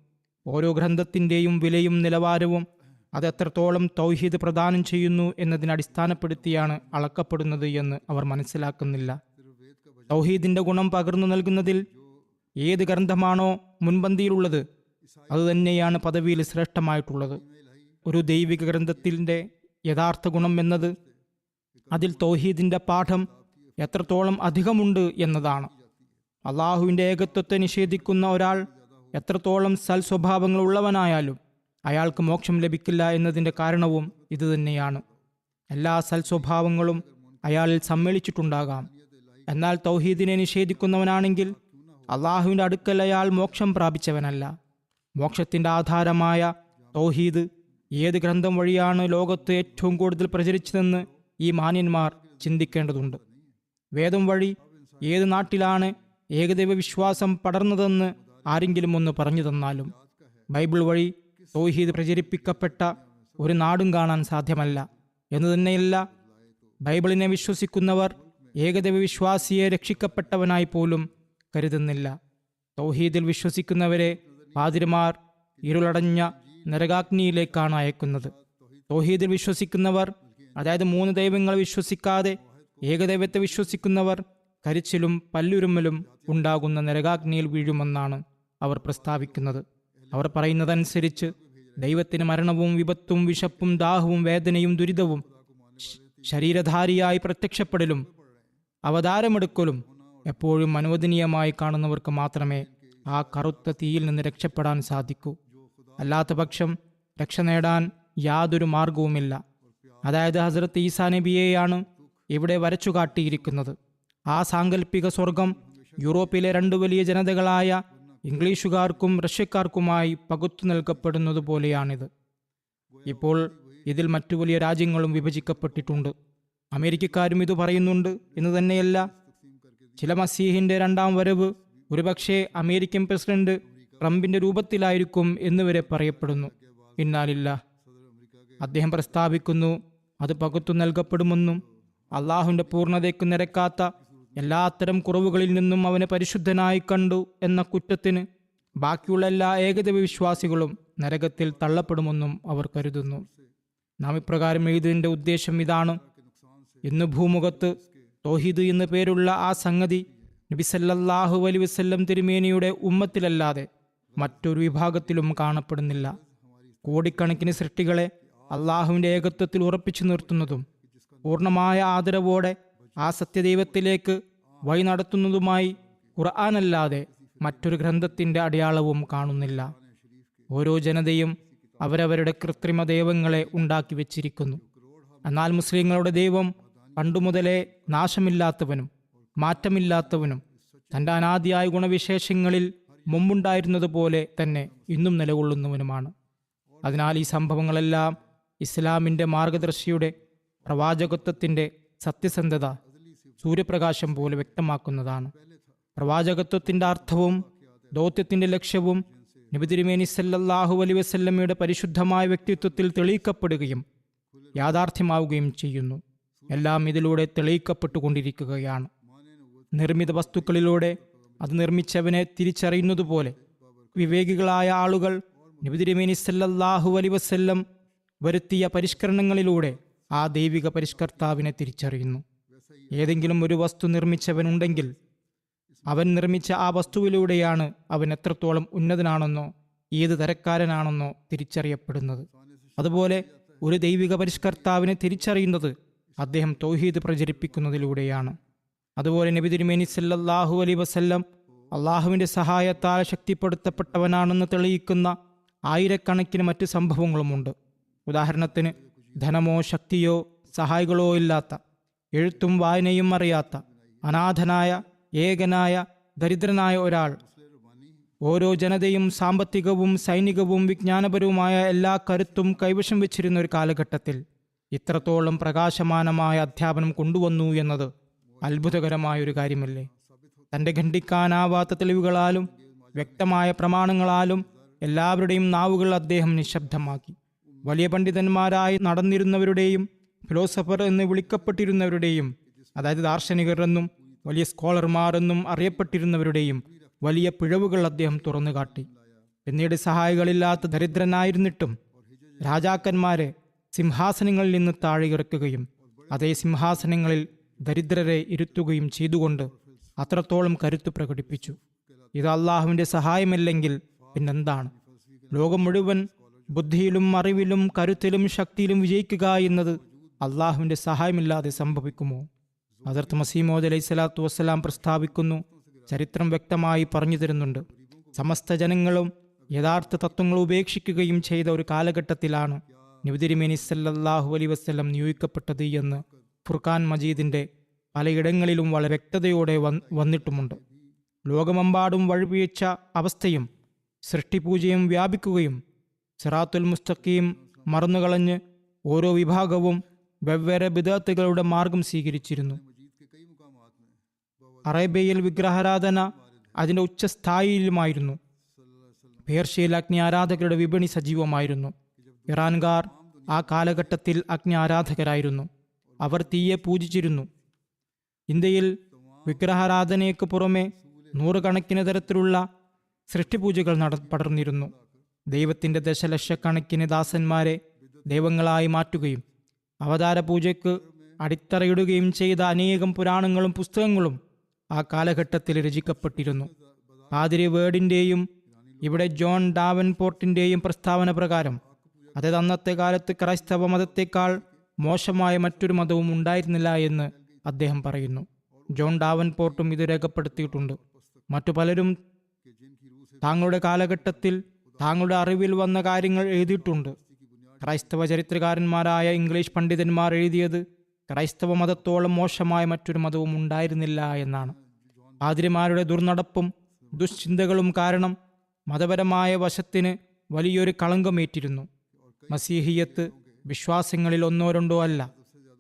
ഓരോ ഗ്രന്ഥത്തിൻ്റെയും വിലയും നിലവാരവും അത് എത്രത്തോളം തൗഹീദ് പ്രദാനം ചെയ്യുന്നു എന്നതിനെ അടിസ്ഥാനപ്പെടുത്തിയാണ് അളക്കപ്പെടുന്നത് എന്ന് അവർ മനസ്സിലാക്കുന്നില്ല. തൗഹീദിന്റെ ഗുണം പകർന്നു നൽകുന്നതിൽ ഏത് ഗ്രന്ഥമാണോ മുൻപന്തിയിലുള്ളത് അതുതന്നെയാണ് പദവിയിൽ ശ്രേഷ്ഠമായിട്ടുള്ളത്. ഒരു ദൈവിക ഗ്രന്ഥത്തിൻ്റെ യഥാർത്ഥ ഗുണം എന്നത് അതിൽ തൗഹീദിന്റെ പാഠം എത്രത്തോളം അധികമുണ്ട് എന്നതാണ്. അള്ളാഹുവിൻ്റെ ഏകത്വത്തെ നിഷേധിക്കുന്ന ഒരാൾ എത്രത്തോളം സൽസ്വഭാവങ്ങൾ ഉള്ളവനായാലും അയാൾക്ക് മോക്ഷം ലഭിക്കില്ല എന്നതിൻ്റെ കാരണവും ഇതുതന്നെയാണ്. എല്ലാ സൽസ്വഭാവങ്ങളും അയാളിൽ സമ്മേളിച്ചിട്ടുണ്ടാകാം. എന്നാൽ തൗഹീദിനെ നിഷേധിക്കുന്നവനാണെങ്കിൽ അള്ളാഹുവിൻ്റെ അടുക്കൽ അയാൾ മോക്ഷം പ്രാപിച്ചവനല്ല. മോക്ഷത്തിൻ്റെ ആധാരമായ തൗഹീദ് ഏത് ഗ്രന്ഥം വഴിയാണ് ലോകത്ത് ഏറ്റവും കൂടുതൽ പ്രചരിച്ചതെന്ന് ഈ മാന്യന്മാർ ചിന്തിക്കേണ്ടതുണ്ട്. വേദം വഴി ഏത് നാട്ടിലാണ് ഏകദൈവ വിശ്വാസം പടർന്നതെന്ന് ആരെങ്കിലും ഒന്ന് പറഞ്ഞു തന്നാലും ബൈബിൾ വഴി തൗഹീദ് പ്രചരിപ്പിക്കപ്പെട്ട ഒരു നാടും കാണാൻ സാധ്യമല്ല എന്ന് തന്നെയല്ല, ബൈബിളിനെ വിശ്വസിക്കുന്നവർ ഏകദൈവ വിശ്വാസിയെ രക്ഷിക്കപ്പെട്ടവനായി പോലും കരുതുന്നില്ല. തൗഹീദിൽ വിശ്വസിക്കുന്നവരെ പാതിരിമാർ ഇരുളടഞ്ഞ നരകാഗ്നിയിലേക്കാണ് അയക്കുന്നത്. തൗഹീദിൽ വിശ്വസിക്കുന്നവർ, അതായത് 3 ദൈവങ്ങളെ വിശ്വസിക്കാതെ ഏകദൈവത്തെ വിശ്വസിക്കുന്നവർ കരിച്ചിലും പല്ലുരുമ്മലും ഉണ്ടാകുന്ന നരകാഗ്നിയിൽ വീഴുമെന്നാണ് അവർ പ്രസ്താവിക്കുന്നത്. അവർ പറയുന്നതനുസരിച്ച് ദൈവത്തിന് മരണവും വിപത്തും വിശപ്പും ദാഹവും വേദനയും ദുരിതവും ശരീരധാരിയായി പ്രത്യക്ഷപ്പെടലും അവതാരമെടുക്കലും എപ്പോഴും അനുവദനീയമായി കാണുന്നവർക്ക് മാത്രമേ ആ കറുത്ത തീയിൽ നിന്ന് രക്ഷപ്പെടാൻ സാധിക്കൂ. അല്ലാത്ത പക്ഷം രക്ഷ നേടാൻ യാതൊരു മാർഗവുമില്ല. അതായത് ഹസ്രത്ത് ഈസാ നബിയെയാണ് ഇവിടെ വരച്ചു കാട്ടിയിരിക്കുന്നത്. ആ സാങ്കല്പിക സ്വർഗം യൂറോപ്പിലെ 2 വലിയ ജനതകളായ ഇംഗ്ലീഷുകാർക്കും റഷ്യക്കാർക്കുമായി പകുത്തു നൽകപ്പെടുന്നത് പോലെയാണിത്. ഇപ്പോൾ ഇതിൽ മറ്റു വലിയ രാജ്യങ്ങളും വിഭജിക്കപ്പെട്ടിട്ടുണ്ട്. അമേരിക്കക്കാരും ഇത് പറയുന്നുണ്ട് എന്ന് തന്നെയല്ല, ചില മസീഹിന്റെ 2ാം വരവ് ഒരുപക്ഷെ അമേരിക്കൻ പ്രസിഡന്റ് ട്രംപിന്റെ രൂപത്തിലായിരിക്കും എന്നുവരെ പറയപ്പെടുന്നു. ഇന്നാലില്ല. അദ്ദേഹം പ്രസ്താവിക്കുന്നു, അത് പകുത്തു നൽകപ്പെടുമെന്നും അള്ളാഹുവിന്റെ പൂർണ്ണതയ്ക്ക് നിരക്കാത്ത എല്ലാത്തരം കുറവുകളിൽ നിന്നും അവനെ പരിശുദ്ധനായി കണ്ടു എന്ന കുറ്റത്തിന് ബാക്കിയുള്ള എല്ലാ ഏകദൈവ വിശ്വാസികളും നരകത്തിൽ തള്ളപ്പെടുമെന്നും അവർ കരുതുന്നു. നാം ഇപ്രകാരം എഴുതിയതിൻ്റെ ഉദ്ദേശം ഇതാണ്: ഇന്ന് ഭൂമുഖത്ത് തൗഹീദ് എന്ന് പേരുള്ള ആ സംഗതി നബി സല്ലല്ലാഹു അലൈഹി വസല്ലം തിരുമേനിയുടെ ഉമ്മത്തിലല്ലാതെ മറ്റൊരു വിഭാഗത്തിലും കാണപ്പെടുന്നില്ല. കോടിക്കണക്കിന് സൃഷ്ടികളെ അള്ളാഹുവിൻ്റെ ഏകത്വത്തിൽ ഉറപ്പിച്ചു നിർത്തുന്നതും പൂർണ്ണമായ ആദരവോടെ ആ സത്യദൈവത്തിലേക്ക് വഴി നടത്തുന്നതുമായി ഖുർആനല്ലാതെ മറ്റൊരു ഗ്രന്ഥത്തിൻ്റെ അടയാളവും കാണുന്നില്ല. ഓരോ ജനതയും അവരവരുടെ കൃത്രിമ ദൈവങ്ങളെ ഉണ്ടാക്കി വെച്ചിരിക്കുന്നു. എന്നാൽ മുസ്ലിങ്ങളുടെ ദൈവം പണ്ടുമുതലേ നാശമില്ലാത്തവനും മാറ്റമില്ലാത്തവനും തൻ്റെ അനാദിയായ ഗുണവിശേഷങ്ങളിൽ മുമ്പുണ്ടായിരുന്നതുപോലെ തന്നെ ഇന്നും നിലകൊള്ളുന്നവനുമാണ്. അതിനാൽ ഈ സംഭവങ്ങളെല്ലാം ഇസ്ലാമിൻ്റെ മാർഗദർശിയുടെ പ്രവാചകത്വത്തിൻ്റെ സത്യസന്ധത സൂര്യപ്രകാശം പോലെ വ്യക്തമാക്കുന്നതാണ്. പ്രവാചകത്വത്തിൻ്റെ അർത്ഥവും ദൗത്യത്തിൻ്റെ ലക്ഷ്യവും നബി തിരുമേനി സല്ലല്ലാഹു അലൈഹി വസല്ലമയുടെ പരിശുദ്ധമായ വ്യക്തിത്വത്തിൽ തെളിയിക്കപ്പെടുകയും യാഥാർത്ഥ്യമാവുകയും ചെയ്യുന്നു. എല്ലാം ഇതിലൂടെ തെളിയിക്കപ്പെട്ടുകൊണ്ടിരിക്കുകയാണ്. നിർമ്മിത വസ്തുക്കളിലൂടെ അത് നിർമ്മിച്ചവനെ തിരിച്ചറിയുന്നതുപോലെ വിവേകികളായ ആളുകൾ നബി തിരുമേനി സല്ലല്ലാഹു അലൈഹി വസല്ലം വരുത്തിയ പരിഷ്കരണങ്ങളിലൂടെ ആ ദൈവിക പരിഷ്കർത്താവിനെ തിരിച്ചറിയുന്നു. ഏതെങ്കിലും ഒരു വസ്തു നിർമ്മിച്ചവനുണ്ടെങ്കിൽ അവൻ നിർമ്മിച്ച ആ വസ്തുവിലൂടെയാണ് അവൻ എത്രത്തോളം ഉന്നതനാണെന്നോ ഏത് തരക്കാരനാണെന്നോ തിരിച്ചറിയപ്പെടുന്നത്. അതുപോലെ ഒരു ദൈവിക പരിഷ്കർത്താവിനെ തിരിച്ചറിയുന്നത് അദ്ദേഹം തൗഹീദ് പ്രചരിപ്പിക്കുന്നതിലൂടെയാണ്. അതുപോലെ നബി തിരുമേനി സല്ലല്ലാഹു അലൈഹി വസല്ലം അള്ളാഹുവിൻ്റെ സഹായത്താൽ ശക്തിപ്പെടുത്തപ്പെട്ടവനാണെന്ന് തെളിയിക്കുന്ന ആയിരക്കണക്കിന് മറ്റ് സംഭവങ്ങളുമുണ്ട്. ഉദാഹരണത്തിന്, ധനമോ ശക്തിയോ സഹായികളോ ഇല്ലാത്ത, എഴുത്തും വായനയും അറിയാത്ത, അനാഥനായ, ഏകനായ, ദരിദ്രനായ ഒരാൾ ഓരോ ജനതയും സാമ്പത്തികവും സൈനികവും വിജ്ഞാനപരവുമായ എല്ലാ കരുത്തും കൈവശം വെച്ചിരുന്ന ഒരു കാലഘട്ടത്തിൽ ഇത്രത്തോളം പ്രകാശമാനമായ അധ്യാപനം കൊണ്ടുവന്നു എന്നത് അത്ഭുതകരമായൊരു കാര്യമല്ലേ? തൻ്റെ ഖണ്ഡിക്കാനാവാത്ത തെളിവുകളാലും വ്യക്തമായ പ്രമാണങ്ങളാലും എല്ലാവരുടെയും നാവുകൾ അദ്ദേഹം നിശബ്ദമാക്കി. വലിയ പണ്ഡിതന്മാരായി നടന്നിരുന്നവരുടെയും ഫിലോസഫർ എന്ന് വിളിക്കപ്പെട്ടിരുന്നവരുടെയും, അതായത് ദാർശനികർ എന്നും വലിയ സ്കോളർമാർ എന്നും അറിയപ്പെട്ടിരുന്നവരുടെയും വലിയ പിഴവുകൾ അദ്ദേഹം തുറന്നു കാട്ടി. പിന്നീട് സഹായികളില്ലാത്ത ദരിദ്രനായിരുന്നിട്ടും രാജാക്കന്മാരെ സിംഹാസനങ്ങളിൽ നിന്ന് താഴെ ഇറക്കുകയും അതേ സിംഹാസനങ്ങളിൽ ദരിദ്രരെ ഇരുത്തുകയും ചെയ്തുകൊണ്ട് അത്രത്തോളം കരുത്ത് പ്രകടിപ്പിച്ചു. ഇത് അള്ളാഹുവിൻ്റെ സഹായമല്ലെങ്കിൽ പിന്നെന്താണ്? ലോകം മുഴുവൻ ബുദ്ധിയിലും അറിവിലും കരുത്തിലും ശക്തിയിലും വിജയിക്കുക എന്നത് അള്ളാഹുവിൻ്റെ സഹായമില്ലാതെ സംഭവിക്കുമോ? ഹദരത്ത് മസീമോദ് അലൈഹി സ്വലാത്തു വസ്സലാം പ്രസ്താവിക്കുന്നു, ചരിത്രം വ്യക്തമായി പറഞ്ഞു തരുന്നുണ്ട്, സമസ്ത ജനങ്ങളും യഥാർത്ഥ തത്വങ്ങൾ ഉപേക്ഷിക്കുകയും ചെയ്ത ഒരു കാലഘട്ടത്തിലാണ് നബി തിരുമേനി സല്ലല്ലാഹു അലൈഹി വസല്ലം നിയോഗിക്കപ്പെട്ടത് എന്ന് ഫുർഖാൻ മജീദിന്റെ പലയിടങ്ങളിലും വളരെ വ്യക്തതയോടെ വന്നിട്ടുമുണ്ട്. ലോകമെമ്പാടും വഴിപിഴച്ച അവസ്ഥയും സൃഷ്ടിപൂജയും വ്യാപിക്കുകയും സിറാത്തുൽ മുസ്തഖീം മറന്നുകളഞ്ഞ് ഓരോ വിഭാഗവും വെവ്വേറെ ബിദഅത്തുകളുടെ മാർഗം സ്വീകരിച്ചിരുന്നു. അറേബ്യയിൽ വിഗ്രഹാരാധന അതിൻ്റെ ഉച്ചസ്ഥായിയിലുമായിരുന്നു. പേർഷ്യയിൽ അഗ്നി ആരാധകരുടെ വിപണി സജീവമായിരുന്നു. ഇറാൻകാർ ആ കാലഘട്ടത്തിൽ അഗ്നി ആരാധകരായിരുന്നു. അവർ തീയെ പൂജിച്ചിരുന്നു. ഇന്ത്യയിൽ വിഗ്രഹാരാധനയ്ക്ക് പുറമെ നൂറുകണക്കിന് തരത്തിലുള്ള സൃഷ്ടിപൂജകൾ പടർന്നിരുന്നു. ദൈവത്തിൻ്റെ ദശലക്ഷക്കണക്കിന് ദാസന്മാരെ ദൈവങ്ങളായി മാറ്റുകയും അവതാര പൂജയ്ക്ക് അടിത്തറയിടുകയും ചെയ്ത അനേകം പുരാണങ്ങളും പുസ്തകങ്ങളും ആ കാലഘട്ടത്തിൽ രചിക്കപ്പെട്ടിരുന്നു. പാതിരി വേർഡിൻ്റെയും ഇവിടെ ജോൺ ഡാവൻപോർട്ടിൻ്റെയും പ്രസ്താവന പ്രകാരം അതായത് അന്നത്തെ കാലത്ത് ക്രൈസ്തവ മതത്തേക്കാൾ മോശമായ മറ്റൊരു മതവും ഉണ്ടായിരുന്നില്ല എന്ന് അദ്ദേഹം പറയുന്നു. ജോൺ ഡാവൻപോർട്ടും ഇത് രേഖപ്പെടുത്തിയിട്ടുണ്ട്. മറ്റു പലരും താങ്കളുടെ കാലഘട്ടത്തിൽ താങ്കളുടെ അറിവിൽ വന്ന കാര്യങ്ങൾ എഴുതിയിട്ടുണ്ട്. ക്രൈസ്തവ ചരിത്രകാരന്മാരായ ഇംഗ്ലീഷ് പണ്ഡിതന്മാർ എഴുതിയത് ക്രൈസ്തവ മതത്തോളം മോശമായ മറ്റൊരു മതവും ഉണ്ടായിരുന്നില്ല എന്നാണ്. പാതിരിമാരുടെ ദുർനടപ്പും ദുശ്ചിന്തകളും കാരണം മതപരമായ വശത്തിന് വലിയൊരു കളങ്കമേറ്റിരുന്നു. മസീഹിയത്ത് വിശ്വാസങ്ങളിൽ ഒന്നോ രണ്ടോ അല്ല,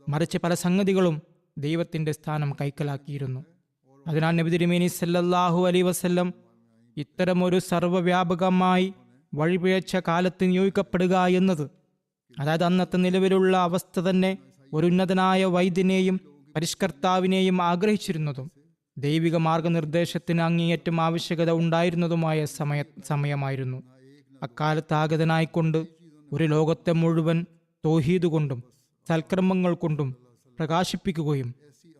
മറിച്ച് പല സംഗതികളും ദൈവത്തിൻ്റെ സ്ഥാനം കൈക്കലാക്കിയിരുന്നു. അതിനാൽ നബി തിരുമേനി സല്ലല്ലാഹു അലൈഹി വസല്ലം ഇത്തരമൊരു സർവ്വവ്യാപകമായി വഴിപിഴച്ച കാലത്ത് നിയോഗിക്കപ്പെടുക എന്നത്, അതായത് അന്നത്തെ നിലവിലുള്ള അവസ്ഥ തന്നെ ഒരു ഉന്നതനായ വൈദ്യനെയും പരിഷ്കർത്താവിനെയും ആഗ്രഹിച്ചിരുന്നതും ദൈവിക മാർഗനിർദ്ദേശത്തിന് അങ്ങേയറ്റം ആവശ്യകത ഉണ്ടായിരുന്നതുമായ സമയമായിരുന്നു. അക്കാലത്ത് ആഗതനായിക്കൊണ്ട് ഒരു ലോകത്തെ മുഴുവൻ തൗഹീദ് കൊണ്ടും സൽക്കർമ്മങ്ങൾ കൊണ്ടും പ്രകാശിപ്പിക്കുകയും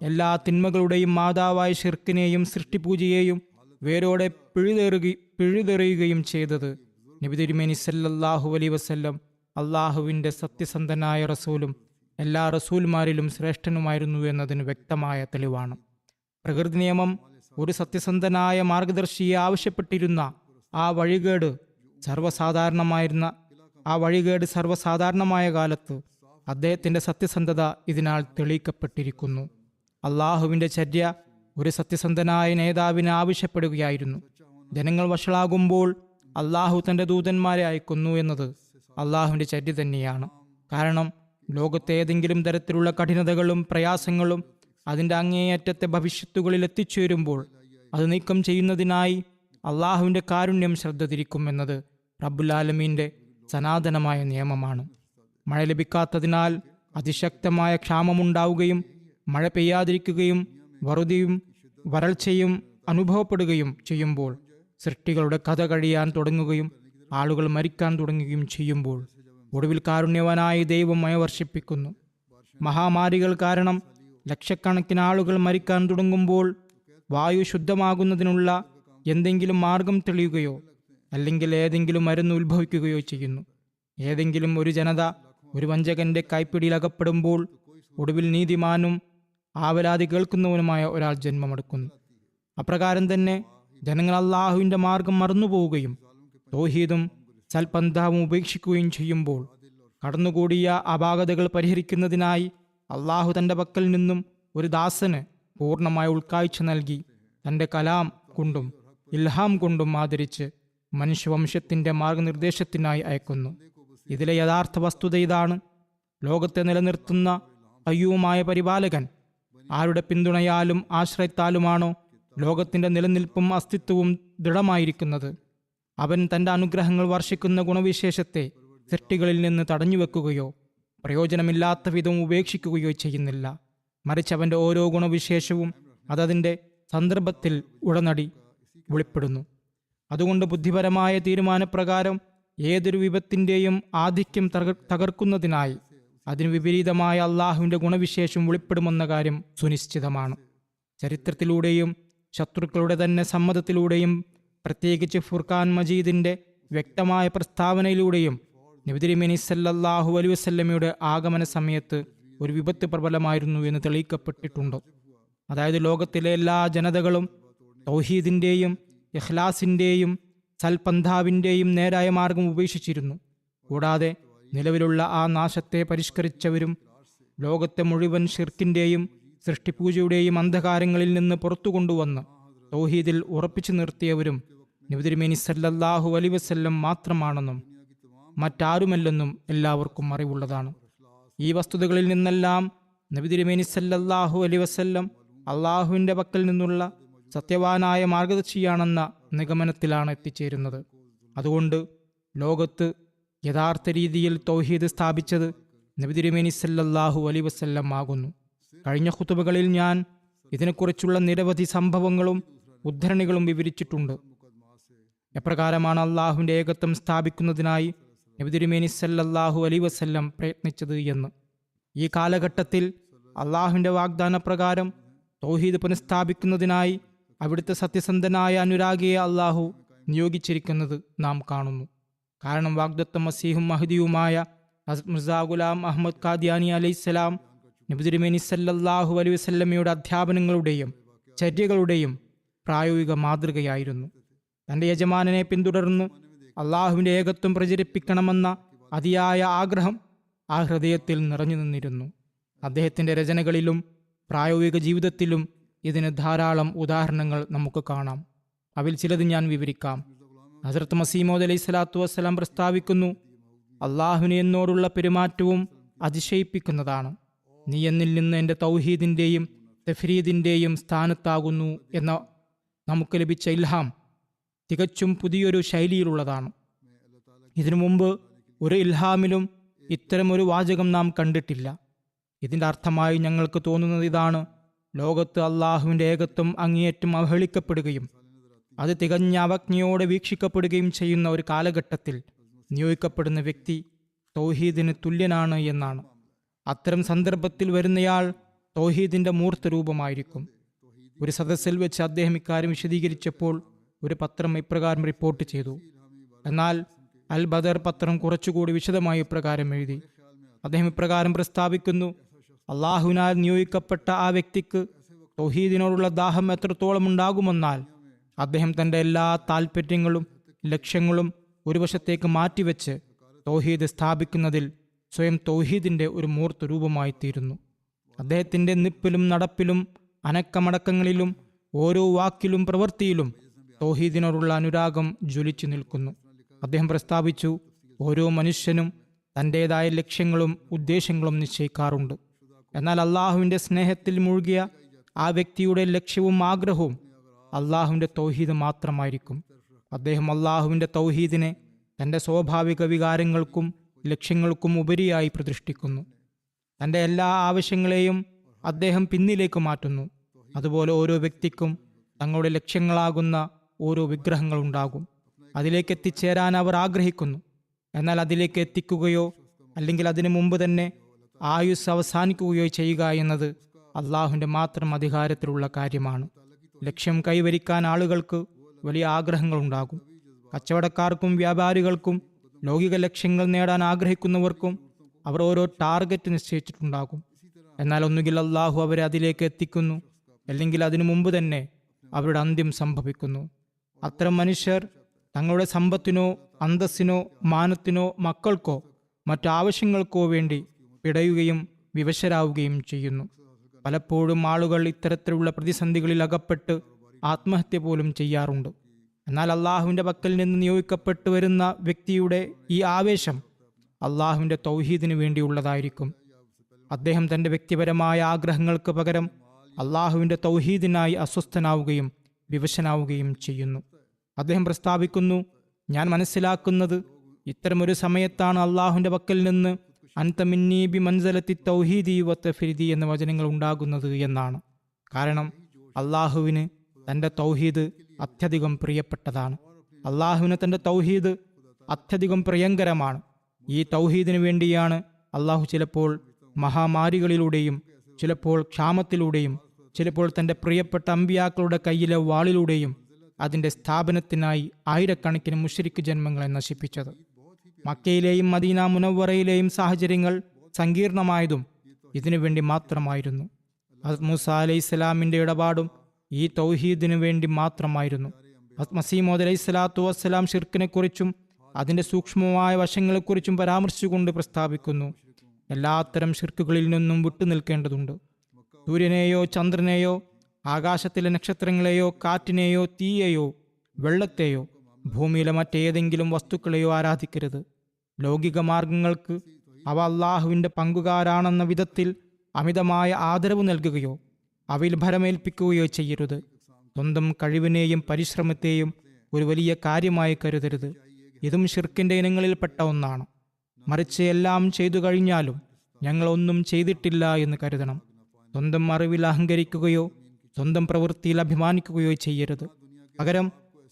എല്ലാ തിന്മകളുടെയും മാതാവായ ശിർക്കിനെയും സൃഷ്ടിപൂജയെയും വേരോടെ പിഴുതെറിയുകയും ചെയ്തത് നബി തിരുമേനി സല്ലല്ലാഹു അലൈഹി വസല്ലം അള്ളാഹുവിൻ്റെ സത്യസന്ധനായ റസൂലും എല്ലാ റസൂൽമാരിലും ശ്രേഷ്ഠനുമായിരുന്നു എന്നതിന് വ്യക്തമായ തെളിവാണ്. പ്രകൃതി നിയമം ഒരു സത്യസന്ധനായ മാർഗദർശിയെ ആവശ്യപ്പെട്ടിരുന്ന ആ വഴികേട് സർവ്വസാധാരണമായ കാലത്ത് അദ്ദേഹത്തിൻ്റെ സത്യസന്ധത ഇതിനാൽ തെളിയിക്കപ്പെട്ടിരിക്കുന്നു. അള്ളാഹുവിൻ്റെ ചര്യ ഒരു സത്യസന്ധനായ നേതാവിനെ ആവശ്യപ്പെടുകയായിരുന്നു. ജനങ്ങൾ വഷളാകുമ്പോൾ അള്ളാഹു തൻ്റെ ദൂതന്മാരെ അയക്കുന്നു എന്നത് അള്ളാഹുവിൻ്റെ ചര്യ തന്നെയാണ്. കാരണം ലോകത്തെ ഏതെങ്കിലും തരത്തിലുള്ള കഠിനതകളും പ്രയാസങ്ങളും അതിൻ്റെ അങ്ങേയറ്റത്തെ ഭവിഷ്യത്തുകളിൽ എത്തിച്ചേരുമ്പോൾ അത് നീക്കം ചെയ്യുന്നതിനായി അള്ളാഹുവിൻ്റെ കാരുണ്യം ശ്രദ്ധ തിരിക്കുമെന്നത് റബ്ബുൽ ആലമീൻ്റെ സനാതനമായ നിയമമാണ്. മഴ ലഭിക്കാത്തതിനാൽ അതിശക്തമായ ക്ഷാമമുണ്ടാവുകയും മഴ പെയ്യാതിരിക്കുകയും വറുതിയും വരൾച്ചയും അനുഭവപ്പെടുകയും ചെയ്യുമ്പോൾ, സൃഷ്ടികളുടെ കഥ കഴിയാൻ തുടങ്ങുകയും ആളുകൾ മരിക്കാൻ തുടങ്ങുകയും ചെയ്യുമ്പോൾ ഒടുവിൽ കാരുണ്യവാനായ ദൈവം മഴ വർഷിപ്പിക്കുന്നു. മഹാമാരികൾ കാരണം ലക്ഷക്കണക്കിന് ആളുകൾ മരിക്കാൻ തുടങ്ങുമ്പോൾ വായു ശുദ്ധമാകുന്നതിനുള്ള എന്തെങ്കിലും മാർഗം തെളിയുകയോ അല്ലെങ്കിൽ ഏതെങ്കിലും മരുന്ന് ഉത്ഭവിക്കുകയോ ചെയ്യുന്നു. ഏതെങ്കിലും ഒരു ജനത ഒരു വഞ്ചകന്റെ കൈപ്പിടിയിൽ അകപ്പെടുമ്പോൾ ഒടുവിൽ നീതിമാനും ആവലാതി കേൾക്കുന്നവനുമായ ഒരാൾ ജന്മമെടുക്കുന്നു. അപ്രകാരം തന്നെ ജനങ്ങൾ അള്ളാഹുവിൻ്റെ മാർഗം മറന്നുപോവുകയും തൗഹീദും സൽപന്ഥാവും ഉപേക്ഷിക്കുകയും ചെയ്യുമ്പോൾ കടന്നുകൂടിയ അപാകതകൾ പരിഹരിക്കുന്നതിനായി അള്ളാഹു തൻ്റെ പക്കൽ നിന്നും ഒരു ദാസന് പൂർണ്ണമായ ഉൾക്കാഴ്ച നൽകി തൻ്റെ കലാം കൊണ്ടും ഇൽഹാം കൊണ്ടും ആദരിച്ച് മനുഷ്യവംശത്തിൻ്റെ മാർഗനിർദ്ദേശത്തിനായി അയക്കുന്നു. ഇതിലെ യഥാർത്ഥ വസ്തുത ഇതാണ്: ലോകത്തെ നിലനിർത്തുന്ന അയ്യൂമായ പരിപാലകൻ ആരുടെ പിന്തുണയാലും ആശ്രയത്താലുമാണോ ലോകത്തിൻ്റെ നിലനിൽപ്പും അസ്തിത്വവും ദൃഢമായിരിക്കുന്നത്, അവൻ തന്റെ അനുഗ്രഹങ്ങൾ വർഷിക്കുന്ന ഗുണവിശേഷത്തെ സൃഷ്ടികളിൽ നിന്ന് തടഞ്ഞുവെക്കുകയോ പ്രയോജനമില്ലാത്ത വിധം ഉപേക്ഷിക്കുകയോ ചെയ്യുന്നില്ല. മറിച്ച് അവന്റെ ഓരോ ഗുണവിശേഷവും അതതിൻ്റെ സന്ദർഭത്തിൽ ഉടനടി വെളിപ്പെടുന്നു. അതുകൊണ്ട് ബുദ്ധിപരമായ തീരുമാനപ്രകാരം ഏതൊരു വിപത്തിൻ്റെയും ആധിക്യം തകർക്കുന്നതിനായി അതിന് വിപരീതമായ അള്ളാഹുവിൻ്റെ ഗുണവിശേഷം വെളിപ്പെടുമെന്ന കാര്യം സുനിശ്ചിതമാണ്. ചരിത്രത്തിലൂടെയും ശത്രുക്കളുടെ തന്നെ സമ്മതത്തിലൂടെയും പ്രത്യേകിച്ച് ഫുർഖാൻ മജീദിൻ്റെ വ്യക്തമായ പ്രസ്താവനയിലൂടെയും നബി തിരുമേനി സല്ലല്ലാഹു അലൈഹി വസല്ലമയുടെ ആഗമന സമയത്ത് ഒരു വിപത്ത് പ്രബലമായിരുന്നു എന്ന് തെളിയിക്കപ്പെട്ടിട്ടുണ്ട്. അതായത് ലോകത്തിലെ എല്ലാ ജനതകളും തൗഹീദിൻ്റെയും ഇഖ്ലാസിൻ്റെയും സൽപന്ഥാവിൻ്റെയും നേരായ മാർഗം ഉപേക്ഷിച്ചിരുന്നു. കൂടാതെ നിലവിലുള്ള ആ നാശത്തെ പരിഷ്കരിച്ചവരും ലോകത്തെ മുഴുവൻ ഷിർക്കിൻ്റെയും സൃഷ്ടിപൂജയുടെയും അന്ധകാരങ്ങളിൽ നിന്ന് പുറത്തു കൊണ്ടുവന്ന് തൗഹീദിൽ ഉറപ്പിച്ചു നിർത്തിയവരും നബി തിരുമേനി സല്ലല്ലാഹു അലൈഹി വസല്ലം മാത്രമാണെന്നും മറ്റാരുമല്ലെന്നും എല്ലാവർക്കും അറിവുള്ളതാണ്. ഈ വസ്തുതകളിൽ നിന്നെല്ലാം നബി തിരുമേനി സല്ലല്ലാഹു അലൈഹി വസല്ലം അള്ളാഹുവിൻ്റെ പക്കൽ നിന്നുള്ള സത്യവാനായ മാർഗദർശിയാണെന്ന നിഗമനത്തിലാണ് എത്തിച്ചേരുന്നത്. അതുകൊണ്ട് ലോകത്ത് യഥാർത്ഥ രീതിയിൽ തൗഹീദ് സ്ഥാപിച്ചത് നബി തിരുമേനി സല്ലല്ലാഹു അലൈഹി വസല്ലം ആകുന്നു. കഴിഞ്ഞ ഖുതുബകളിൽ ഞാൻ ഇതിനെക്കുറിച്ചുള്ള നിരവധി സംഭവങ്ങളും ഉദ്ധരണികളും വിവരിച്ചിട്ടുണ്ട്. എപ്രകാരമാണ് അള്ളാഹുവിൻ്റെ ഏകത്വം സ്ഥാപിക്കുന്നതിനായി നബി തിരുമേനി സല്ലല്ലാഹു അലൈഹി വസല്ലം പ്രയത്നിച്ചത് എന്ന്. ഈ കാലഘട്ടത്തിൽ അള്ളാഹുവിൻ്റെ വാഗ്ദാനപ്രകാരം തൗഹീദ് പുനഃസ്ഥാപിക്കുന്നതിനായി അവിടുത്തെ സത്യസന്ധനായ അനുരാഗിയെ അള്ളാഹു നിയോഗിച്ചിരിക്കുന്നത് നാം കാണുന്നു. കാരണം വാഗ്ദത്ത മസീഹും മഹദിയുമായ ഹസ്രത്ത് മിർസാ ഗുലാം അഹമ്മദ് ഖാദിയാനി അലൈഹിസ്സലാം നബി തിരുമേനി സല്ലല്ലാഹു അലൈഹി വസല്ലമയുടെ അധ്യാപനങ്ങളുടെയും ചര്യകളുടെയും പ്രായോഗിക മാതൃകയായിരുന്നു. തൻ്റെ യജമാനനെ പിന്തുടർന്ന് അള്ളാഹുവിൻ്റെ ഏകത്വം പ്രചരിപ്പിക്കണമെന്ന അതിയായ ആഗ്രഹം ആ ഹൃദയത്തിൽ നിറഞ്ഞു നിന്നിരുന്നു. അദ്ദേഹത്തിൻ്റെ രചനകളിലും പ്രായോഗിക ജീവിതത്തിലും ഇതിന് ധാരാളം ഉദാഹരണങ്ങൾ നമുക്ക് കാണാം. അവയിൽ ചിലത് ഞാൻ വിവരിക്കാം. ഹസ്രത്ത് മസീമോദ് അലൈഹി സ്വലാത്തു വസ്സലാം പ്രസ്താവിക്കുന്നു, അള്ളാഹുവിന് എന്നോടുള്ള പെരുമാറ്റവും അതിശയിപ്പിക്കുന്നതാണ്. നീ എന്നിൽ നിന്ന് എൻ്റെ തൗഹീദിൻ്റെയും തഫ്രീദിൻ്റെയും സ്ഥാനത്താകുന്നു എന്ന നമുക്ക് ലഭിച്ച ഇൽഹാം തികച്ചും പുതിയൊരു ശൈലിയിലുള്ളതാണ്. ഇതിനു മുമ്പ് ഒരു ഇൽഹാമിലും ഇത്തരമൊരു വാചകം നാം കണ്ടിട്ടില്ല. ഇതിൻ്റെ അർത്ഥമായി ഞങ്ങൾക്ക് തോന്നുന്നത് ഇതാണ്: ലോകത്ത് അള്ളാഹുവിൻ്റെ ഏകത്വം അങ്ങേയറ്റം അവഹേളിക്കപ്പെടുകയും അത് തികഞ്ഞ അവജ്ഞയോടെ വീക്ഷിക്കപ്പെടുകയും ചെയ്യുന്ന ഒരു കാലഘട്ടത്തിൽ നിയോഗിക്കപ്പെടുന്ന വ്യക്തി തൗഹീദിന് തുല്യനാണ് എന്നാണ്. അത്തരം സന്ദർഭത്തിൽ വരുന്നയാൾ തൗഹീദിൻ്റെ മൂർത്തരൂപമായിരിക്കും. ഒരു സദസ്സിൽ വെച്ച് അദ്ദേഹം ഇക്കാര്യം വിശദീകരിച്ചപ്പോൾ ഒരു പത്രം ഇപ്രകാരം റിപ്പോർട്ട് ചെയ്തു. എന്നാൽ അൽ ബദർ പത്രം കുറച്ചുകൂടി വിശദമായി ഇപ്രകാരം എഴുതി. അദ്ദേഹം ഇപ്രകാരം പ്രസ്താവിക്കുന്നു: അള്ളാഹുവിനാൽ നിയോഗിക്കപ്പെട്ട ആ വ്യക്തിക്ക് തൗഹീദിനോടുള്ള ദാഹം എത്രത്തോളം ഉണ്ടാകുമെന്നാൽ അദ്ദേഹം തൻ്റെ എല്ലാ താൽപ്പര്യങ്ങളും ലക്ഷ്യങ്ങളും ഒരു വശത്തേക്ക് മാറ്റിവെച്ച് തൗഹീദ് സ്ഥാപിക്കുന്നതിൽ സ്വയം തൗഹീദിൻ്റെ ഒരു മൂർത്ത രൂപമായി തീരുന്നു. അദ്ദേഹത്തിൻ്റെ നിപ്പിലും നടപ്പിലും അനക്കമടക്കങ്ങളിലും ഓരോ വാക്കിലും പ്രവൃത്തിയിലും തൗഹീദിനോടുള്ള അനുരാഗം ജ്വലിച്ചു നിൽക്കുന്നു. അദ്ദേഹം പ്രസ്താവിച്ചു, ഓരോ മനുഷ്യനും തൻ്റേതായ ലക്ഷ്യങ്ങളും ഉദ്ദേശങ്ങളും നിശ്ചയിക്കാറുണ്ട്. എന്നാൽ അള്ളാഹുവിൻ്റെ സ്നേഹത്തിൽ മുഴുകിയ ആ വ്യക്തിയുടെ ലക്ഷ്യവും ആഗ്രഹവും അള്ളാഹുവിൻ്റെ തൗഹീദ് മാത്രമായിരിക്കും. അദ്ദേഹം അള്ളാഹുവിൻ്റെ തൗഹീദിനെ തൻ്റെ സ്വാഭാവിക വികാരങ്ങൾക്കും ലക്ഷ്യങ്ങൾക്കും ഉപരിയായി പ്രതിഷ്ഠിക്കുന്നു. തൻ്റെ എല്ലാ ആവശ്യങ്ങളെയും അദ്ദേഹം പിന്നിലേക്ക് മാറ്റുന്നു. അതുപോലെ ഓരോ വ്യക്തിക്കും തങ്ങളുടെ ലക്ഷ്യങ്ങളാകുന്ന ഓരോ വിഗ്രഹങ്ങളുണ്ടാകും. അതിലേക്ക് എത്തിച്ചേരാൻ അവർ ആഗ്രഹിക്കുന്നു. എന്നാൽ അതിലേക്ക് എത്തിക്കുകയോ അല്ലെങ്കിൽ അതിനു മുമ്പ് തന്നെ ആയുസ് അവസാനിക്കുകയോ ചെയ്യുക എന്നത് അള്ളാഹുവിൻ്റെ മാത്രം അധികാരത്തിലുള്ള കാര്യമാണ്. ലക്ഷ്യം കൈവരിക്കാൻ ആളുകൾക്ക് വലിയ ആഗ്രഹങ്ങളുണ്ടാകും. കച്ചവടക്കാർക്കും വ്യാപാരികൾക്കും ലൗകിക ലക്ഷ്യങ്ങൾ നേടാൻ ആഗ്രഹിക്കുന്നവർക്കും അവർ ഓരോ ടാർഗറ്റ് നിശ്ചയിച്ചിട്ടുണ്ടാകും. എന്നാൽ ഒന്നുകിൽ അള്ളാഹു അവരെ അതിലേക്ക് എത്തിക്കുന്നു, അല്ലെങ്കിൽ അതിനു മുമ്പ് തന്നെ അവരുടെ അന്ത്യം സംഭവിക്കുന്നു. അത്തരം മനുഷ്യർ തങ്ങളുടെ സമ്പത്തിനോ അന്തസ്സിനോ മാനത്തിനോ മക്കൾക്കോ മറ്റാവശ്യങ്ങൾക്കോ വേണ്ടി പിടയുകയും വിവശരാവുകയും ചെയ്യുന്നു. പലപ്പോഴും ആളുകൾ ഇത്തരത്തിലുള്ള പ്രതിസന്ധികളിൽ അകപ്പെട്ട് ആത്മഹത്യ പോലും ചെയ്യാറുണ്ട്. എന്നാൽ അള്ളാഹുവിൻ്റെ പക്കൽ നിന്ന് നിയോഗിക്കപ്പെട്ടു വരുന്ന വ്യക്തിയുടെ ഈ ആവേശം അള്ളാഹുവിൻ്റെ തൗഹീദിന് വേണ്ടിയുള്ളതായിരിക്കും. അദ്ദേഹം തൻ്റെ വ്യക്തിപരമായ ആഗ്രഹങ്ങൾക്ക് പകരം അള്ളാഹുവിൻ്റെ തൗഹീദിനായി അസ്വസ്ഥനാവുകയും വിവശനാവുകയും ചെയ്യുന്നു. അദ്ദേഹം പ്രസ്താവിക്കുന്നു, ഞാൻ മനസ്സിലാക്കുന്നത് ഇത്തരമൊരു സമയത്താണ് അള്ളാഹുവിൻ്റെ പക്കൽ നിന്ന് അൻത മിന്നീ ബി മൻസലത്തി തൗഹീദി വത്തഫിരിദി എന്ന വചനങ്ങൾ ഉണ്ടാകുന്നത് എന്നാണ്. കാരണം അള്ളാഹുവിന് തൻ്റെ തൗഹീദ് അത്യധികം പ്രിയപ്പെട്ടതാണ്. അള്ളാഹുവിന് തൻ്റെ തൗഹീദ് അത്യധികം പ്രിയങ്കരമാണ്. ഈ തൗഹീദിന് വേണ്ടിയാണ് അള്ളാഹു ചിലപ്പോൾ മഹാമാരികളിലൂടെയും ചിലപ്പോൾ ക്ഷാമത്തിലൂടെയും ചിലപ്പോൾ തൻ്റെ പ്രിയപ്പെട്ട അമ്പിയാക്കളുടെ കയ്യിലെ വാളിലൂടെയും അതിൻ്റെ സ്ഥാപനത്തിനായി ആയിരക്കണക്കിന് മുശ്രിക്ക് ജന്മങ്ങളെ നശിപ്പിച്ചത്. മക്കയിലെയും മദീന മുനവ്വറയിലെയും സാഹചര്യങ്ങൾ സങ്കീർണമായതും ഇതിനു വേണ്ടി മാത്രമായിരുന്നു. ഹദ്റത്ത് മൂസ അലൈഹി സ്വലാമിൻ്റെ ഇടപാടും ഈ തൗഹീദിനു വേണ്ടി മാത്രമായിരുന്നു. ഹദ്റത്ത് മസീമോദ് അലൈഹി സ്വലാത്തു വസ്സലാം ഷിർക്കിനെക്കുറിച്ചും അതിൻ്റെ സൂക്ഷ്മമായ വശങ്ങളെക്കുറിച്ചും പരാമർശിച്ചുകൊണ്ട് പ്രസ്താവിക്കുന്നു, എല്ലാത്തരം ഷിർക്കുകളിൽ നിന്നും വിട്ടുനിൽക്കേണ്ടതുണ്ട്. സൂര്യനെയോ ചന്ദ്രനെയോ ആകാശത്തിലെ നക്ഷത്രങ്ങളെയോ കാറ്റിനെയോ തീയെയോ വെള്ളത്തെയോ ഭൂമിയിലെ മറ്റേതെങ്കിലും വസ്തുക്കളെയോ ആരാധിക്കരുത്. ലൗകിക മാർഗങ്ങൾക്ക് അവ അള്ളാഹുവിൻ്റെ പങ്കുകാരാണെന്ന വിധത്തിൽ അമിതമായ ആദരവ് നൽകുകയോ അവയിൽ ഭരമേൽപ്പിക്കുകയോ ചെയ്യരുത്. സ്വന്തം കഴിവിനെയും പരിശ്രമത്തെയും ഒരു വലിയ കാര്യമായി കരുതരുത്. ഇതും ഷിർക്കിൻ്റെ ഇനങ്ങളിൽപ്പെട്ട ഒന്നാണ്. മറിച്ച് എല്ലാം ചെയ്തു കഴിഞ്ഞാലും ഞങ്ങളൊന്നും ചെയ്തിട്ടില്ല എന്ന് കരുതണം. സ്വന്തം അറിവിൽ അഹങ്കരിക്കുകയോ സ്വന്തം പ്രവൃത്തിയിൽ അഭിമാനിക്കുകയോ ചെയ്യരുത്. പകരം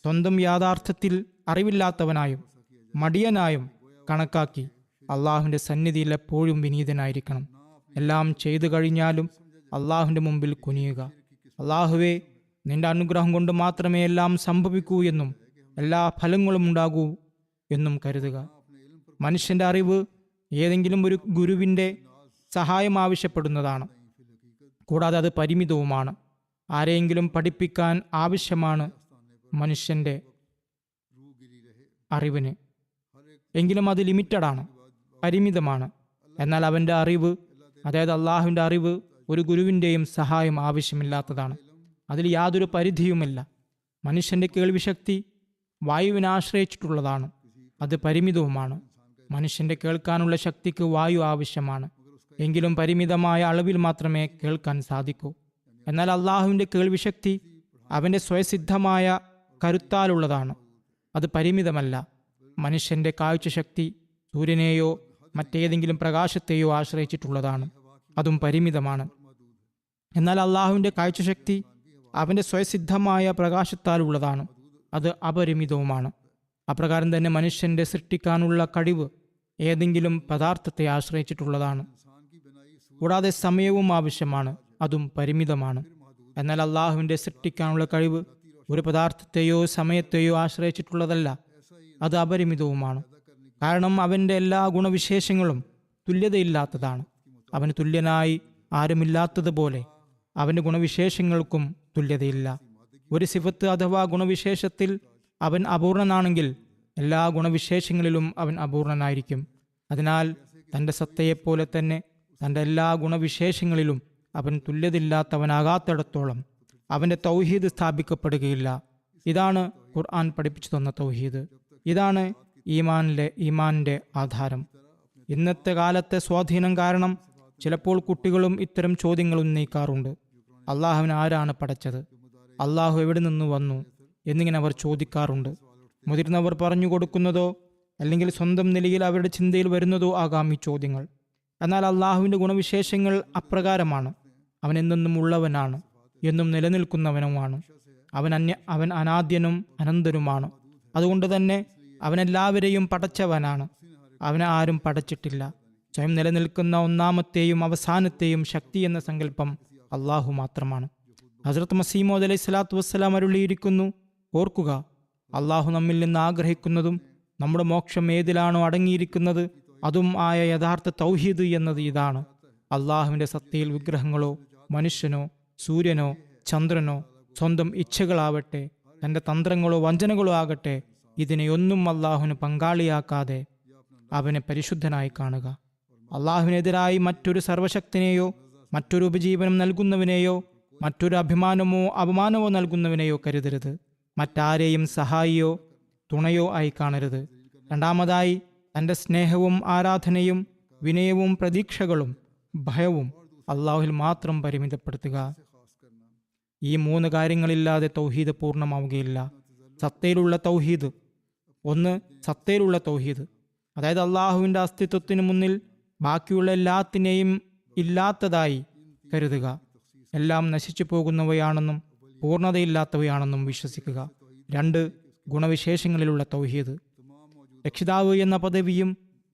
സ്വന്തം യാഥാർത്ഥ്യത്തിൽ അറിവില്ലാത്തവനായും മടിയനായും കണക്കാക്കി അള്ളാഹുവിൻ്റെ സന്നിധിയിൽ എപ്പോഴും വിനീതനായിരിക്കണം. എല്ലാം ചെയ്തു കഴിഞ്ഞാലും അള്ളാഹുവിൻ്റെ മുമ്പിൽ കുനിയുക. അള്ളാഹുവേ, നിന്റെ അനുഗ്രഹം കൊണ്ട് മാത്രമേ എല്ലാം സംഭവിക്കൂ എന്നും എല്ലാ ഫലങ്ങളും ഉണ്ടാകൂ എന്നും കരുതുക. മനുഷ്യൻ്റെ അറിവ് ഏതെങ്കിലും ഒരു ഗുരുവിൻ്റെ സഹായം ആവശ്യപ്പെടുന്നതാണ്. കൂടാതെ അത് പരിമിതവുമാണ്. ആരെയെങ്കിലും പഠിപ്പിക്കാൻ ആവശ്യമാണ് മനുഷ്യൻ്റെ അറിവിന്. എങ്കിലും അത് ലിമിറ്റഡാണ്, പരിമിതമാണ്. എന്നാൽ അവൻ്റെ അറിവ്, അതായത് അള്ളാഹുവിൻ്റെ അറിവ്, ഒരു ഗുരുവിൻ്റെയും സഹായം ആവശ്യമില്ലാത്തതാണ്. അതിൽ യാതൊരു പരിധിയുമില്ല. മനുഷ്യൻ്റെ കേൾവിശക്തി വായുവിനെ ആശ്രയിച്ചിട്ടുള്ളതാണ്. അത് പരിമിതവുമാണ്. മനുഷ്യൻ്റെ കേൾക്കാനുള്ള ശക്തിക്ക് വായു ആവശ്യമാണ്. എങ്കിലും പരിമിതമായ അളവിൽ മാത്രമേ കേൾക്കാൻ സാധിക്കൂ. എന്നാൽ അള്ളാഹുവിൻ്റെ കേൾവിശക്തി അവൻ്റെ സ്വയസിദ്ധമായ കരുത്താലുള്ളതാണ്. അത് പരിമിതമല്ല. മനുഷ്യൻ്റെ കാഴ്ചശക്തി സൂര്യനെയോ മറ്റേതെങ്കിലും പ്രകാശത്തെയോ ആശ്രയിച്ചിട്ടുള്ളതാണ്. അതും പരിമിതമാണ്. എന്നാൽ അള്ളാഹുവിൻ്റെ കാഴ്ചശക്തി അവൻ്റെ സ്വയസിദ്ധമായ പ്രകാശത്താലുള്ളതാണ്. അത് അപരിമിതവുമാണ്. അപ്രകാരം തന്നെ മനുഷ്യൻ്റെ സൃഷ്ടിക്കാനുള്ള കഴിവ് ഏതെങ്കിലും പദാർത്ഥത്തെ ആശ്രയിച്ചിട്ടുള്ളതാണ്. കൂടാതെ സമയവും ആവശ്യമാണ്. അതും പരിമിതമാണ്. എന്നാൽ അള്ളാഹുവിൻ്റെ സൃഷ്ടിക്കാനുള്ള കഴിവ് ഒരു പദാർത്ഥത്തെയോ സമയത്തെയോ ആശ്രയിച്ചിട്ടുള്ളതല്ല. അത് അപരിമിതവുമാണ്. കാരണം അവൻ്റെ എല്ലാ ഗുണവിശേഷങ്ങളും തുല്യതയില്ലാത്തതാണ്. അവന് തുല്യനായി ആരുമില്ലാത്തതുപോലെ അവൻ്റെ ഗുണവിശേഷങ്ങൾക്കും തുല്യതയില്ല. ഒരു സിഫത്ത് അഥവാ ഗുണവിശേഷത്തിൽ അവൻ അപൂർണനാണെങ്കിൽ എല്ലാ ഗുണവിശേഷങ്ങളിലും അവൻ അപൂർണനായിരിക്കും. അതിനാൽ തൻ്റെ സത്തയെപ്പോലെ തന്നെ തൻ്റെ എല്ലാ ഗുണവിശേഷങ്ങളിലും അവൻ തുല്യതയില്ലാത്തവനാകാത്തിടത്തോളം അവൻ്റെ തൗഹീദ് സ്ഥാപിക്കപ്പെടുകയില്ല. ഇതാണ് ഖുർആൻ പഠിപ്പിച്ചു തന്ന തൗഹീദ്. ഇതാണ് ഈമാനിൻ്റെ ആധാരം. ഇന്നത്തെ കാലത്തെ സ്വാധീനം കാരണം ചിലപ്പോൾ കുട്ടികളും ഇത്തരം ചോദ്യങ്ങൾ ഉന്നയിക്കാറുണ്ട്. അള്ളാഹുവിനെ ആരാണ് പടച്ചത്? അള്ളാഹു എവിടെ നിന്ന് വന്നു എന്നിങ്ങനെ അവർ ചോദിക്കാറുണ്ട്. മുതിർന്നവർ പറഞ്ഞു കൊടുക്കുന്നതോ അല്ലെങ്കിൽ സ്വന്തം നിലയിൽ അവരുടെ ചിന്തയിൽ വരുന്നതോ ആകാം ഈ ചോദ്യങ്ങൾ. എന്നാൽ അള്ളാഹുവിൻ്റെ ഗുണവിശേഷങ്ങൾ അപ്രകാരമാണ്. അവൻ എന്നെന്നും ഉള്ളവനാണ്, എന്നും നിലനിൽക്കുന്നവനുമാണ്. അവൻ അനാദ്യനും അനന്തനുമാണ്. അതുകൊണ്ട് തന്നെ അവനെല്ലാവരെയും പടച്ചവനാണ്. അവനെ ആരും പടച്ചിട്ടില്ല. സ്വയം നിലനിൽക്കുന്ന ഒന്നാമത്തെയും അവസാനത്തെയും ശക്തി എന്ന സങ്കല്പം അള്ളാഹു മാത്രമാണ്. ഹസ്രത്ത് മസീമോദ് അലൈഹി സ്വലാത്തു വസ്സലാം അരുളിയിരിക്കുന്നു, ഓർക്കുക, അള്ളാഹു നമ്മിൽ നിന്ന് ആഗ്രഹിക്കുന്നതും നമ്മുടെ മോക്ഷം ഏതിലാണോ അടങ്ങിയിരിക്കുന്നത് അതും ആയ യഥാർത്ഥ തൗഹീദ് എന്നത് ഇതാണ്. അള്ളാഹുവിൻ്റെ സത്തയിൽ വിഗ്രഹങ്ങളോ മനുഷ്യനോ സൂര്യനോ ചന്ദ്രനോ സ്വന്തം ഇച്ഛകളാവട്ടെ തൻ്റെ തന്ത്രങ്ങളോ വഞ്ചനകളോ ആകട്ടെ, ഇതിനെയൊന്നും അള്ളാഹുവിന് പങ്കാളിയാക്കാതെ അവനെ പരിശുദ്ധനായി കാണുക. അള്ളാഹുവിനെതിരായി മറ്റൊരു സർവശക്തിനെയോ മറ്റൊരു ഉപജീവനം നൽകുന്നവനെയോ മറ്റൊരു അഭിമാനമോ അപമാനമോ നൽകുന്നവനെയോ കരുതരുത്. മറ്റാരെയും സഹായിയോ തുണയോ ആയി കാണരുത്. രണ്ടാമതായി തൻ്റെ സ്നേഹവും ആരാധനയും വിനയവും പ്രതീക്ഷകളും ഭയവും അള്ളാഹുവിൽ മാത്രം പരിമിതപ്പെടുത്തുക. ഈ 3 കാര്യങ്ങളില്ലാതെ തൗഹീദ് പൂർണ്ണമാവുകയില്ല. സത്തയിലുള്ള തൗഹീദ് ഒന്ന് സത്തയിലുള്ള തൗഹീദ്, അതായത് അള്ളാഹുവിൻ്റെ അസ്തിത്വത്തിന് മുന്നിൽ ബാക്കിയുള്ള എല്ലാത്തിനെയും ഇല്ലാത്തതായി കരുതുക, എല്ലാം നശിച്ചു പോകുന്നവയാണെന്നും പൂർണ്ണതയില്ലാത്തവയാണെന്നും വിശ്വസിക്കുക. 2 ഗുണവിശേഷങ്ങളിലുള്ള തൗഹീദ്, രക്ഷിതാവ് എന്ന പദവിയും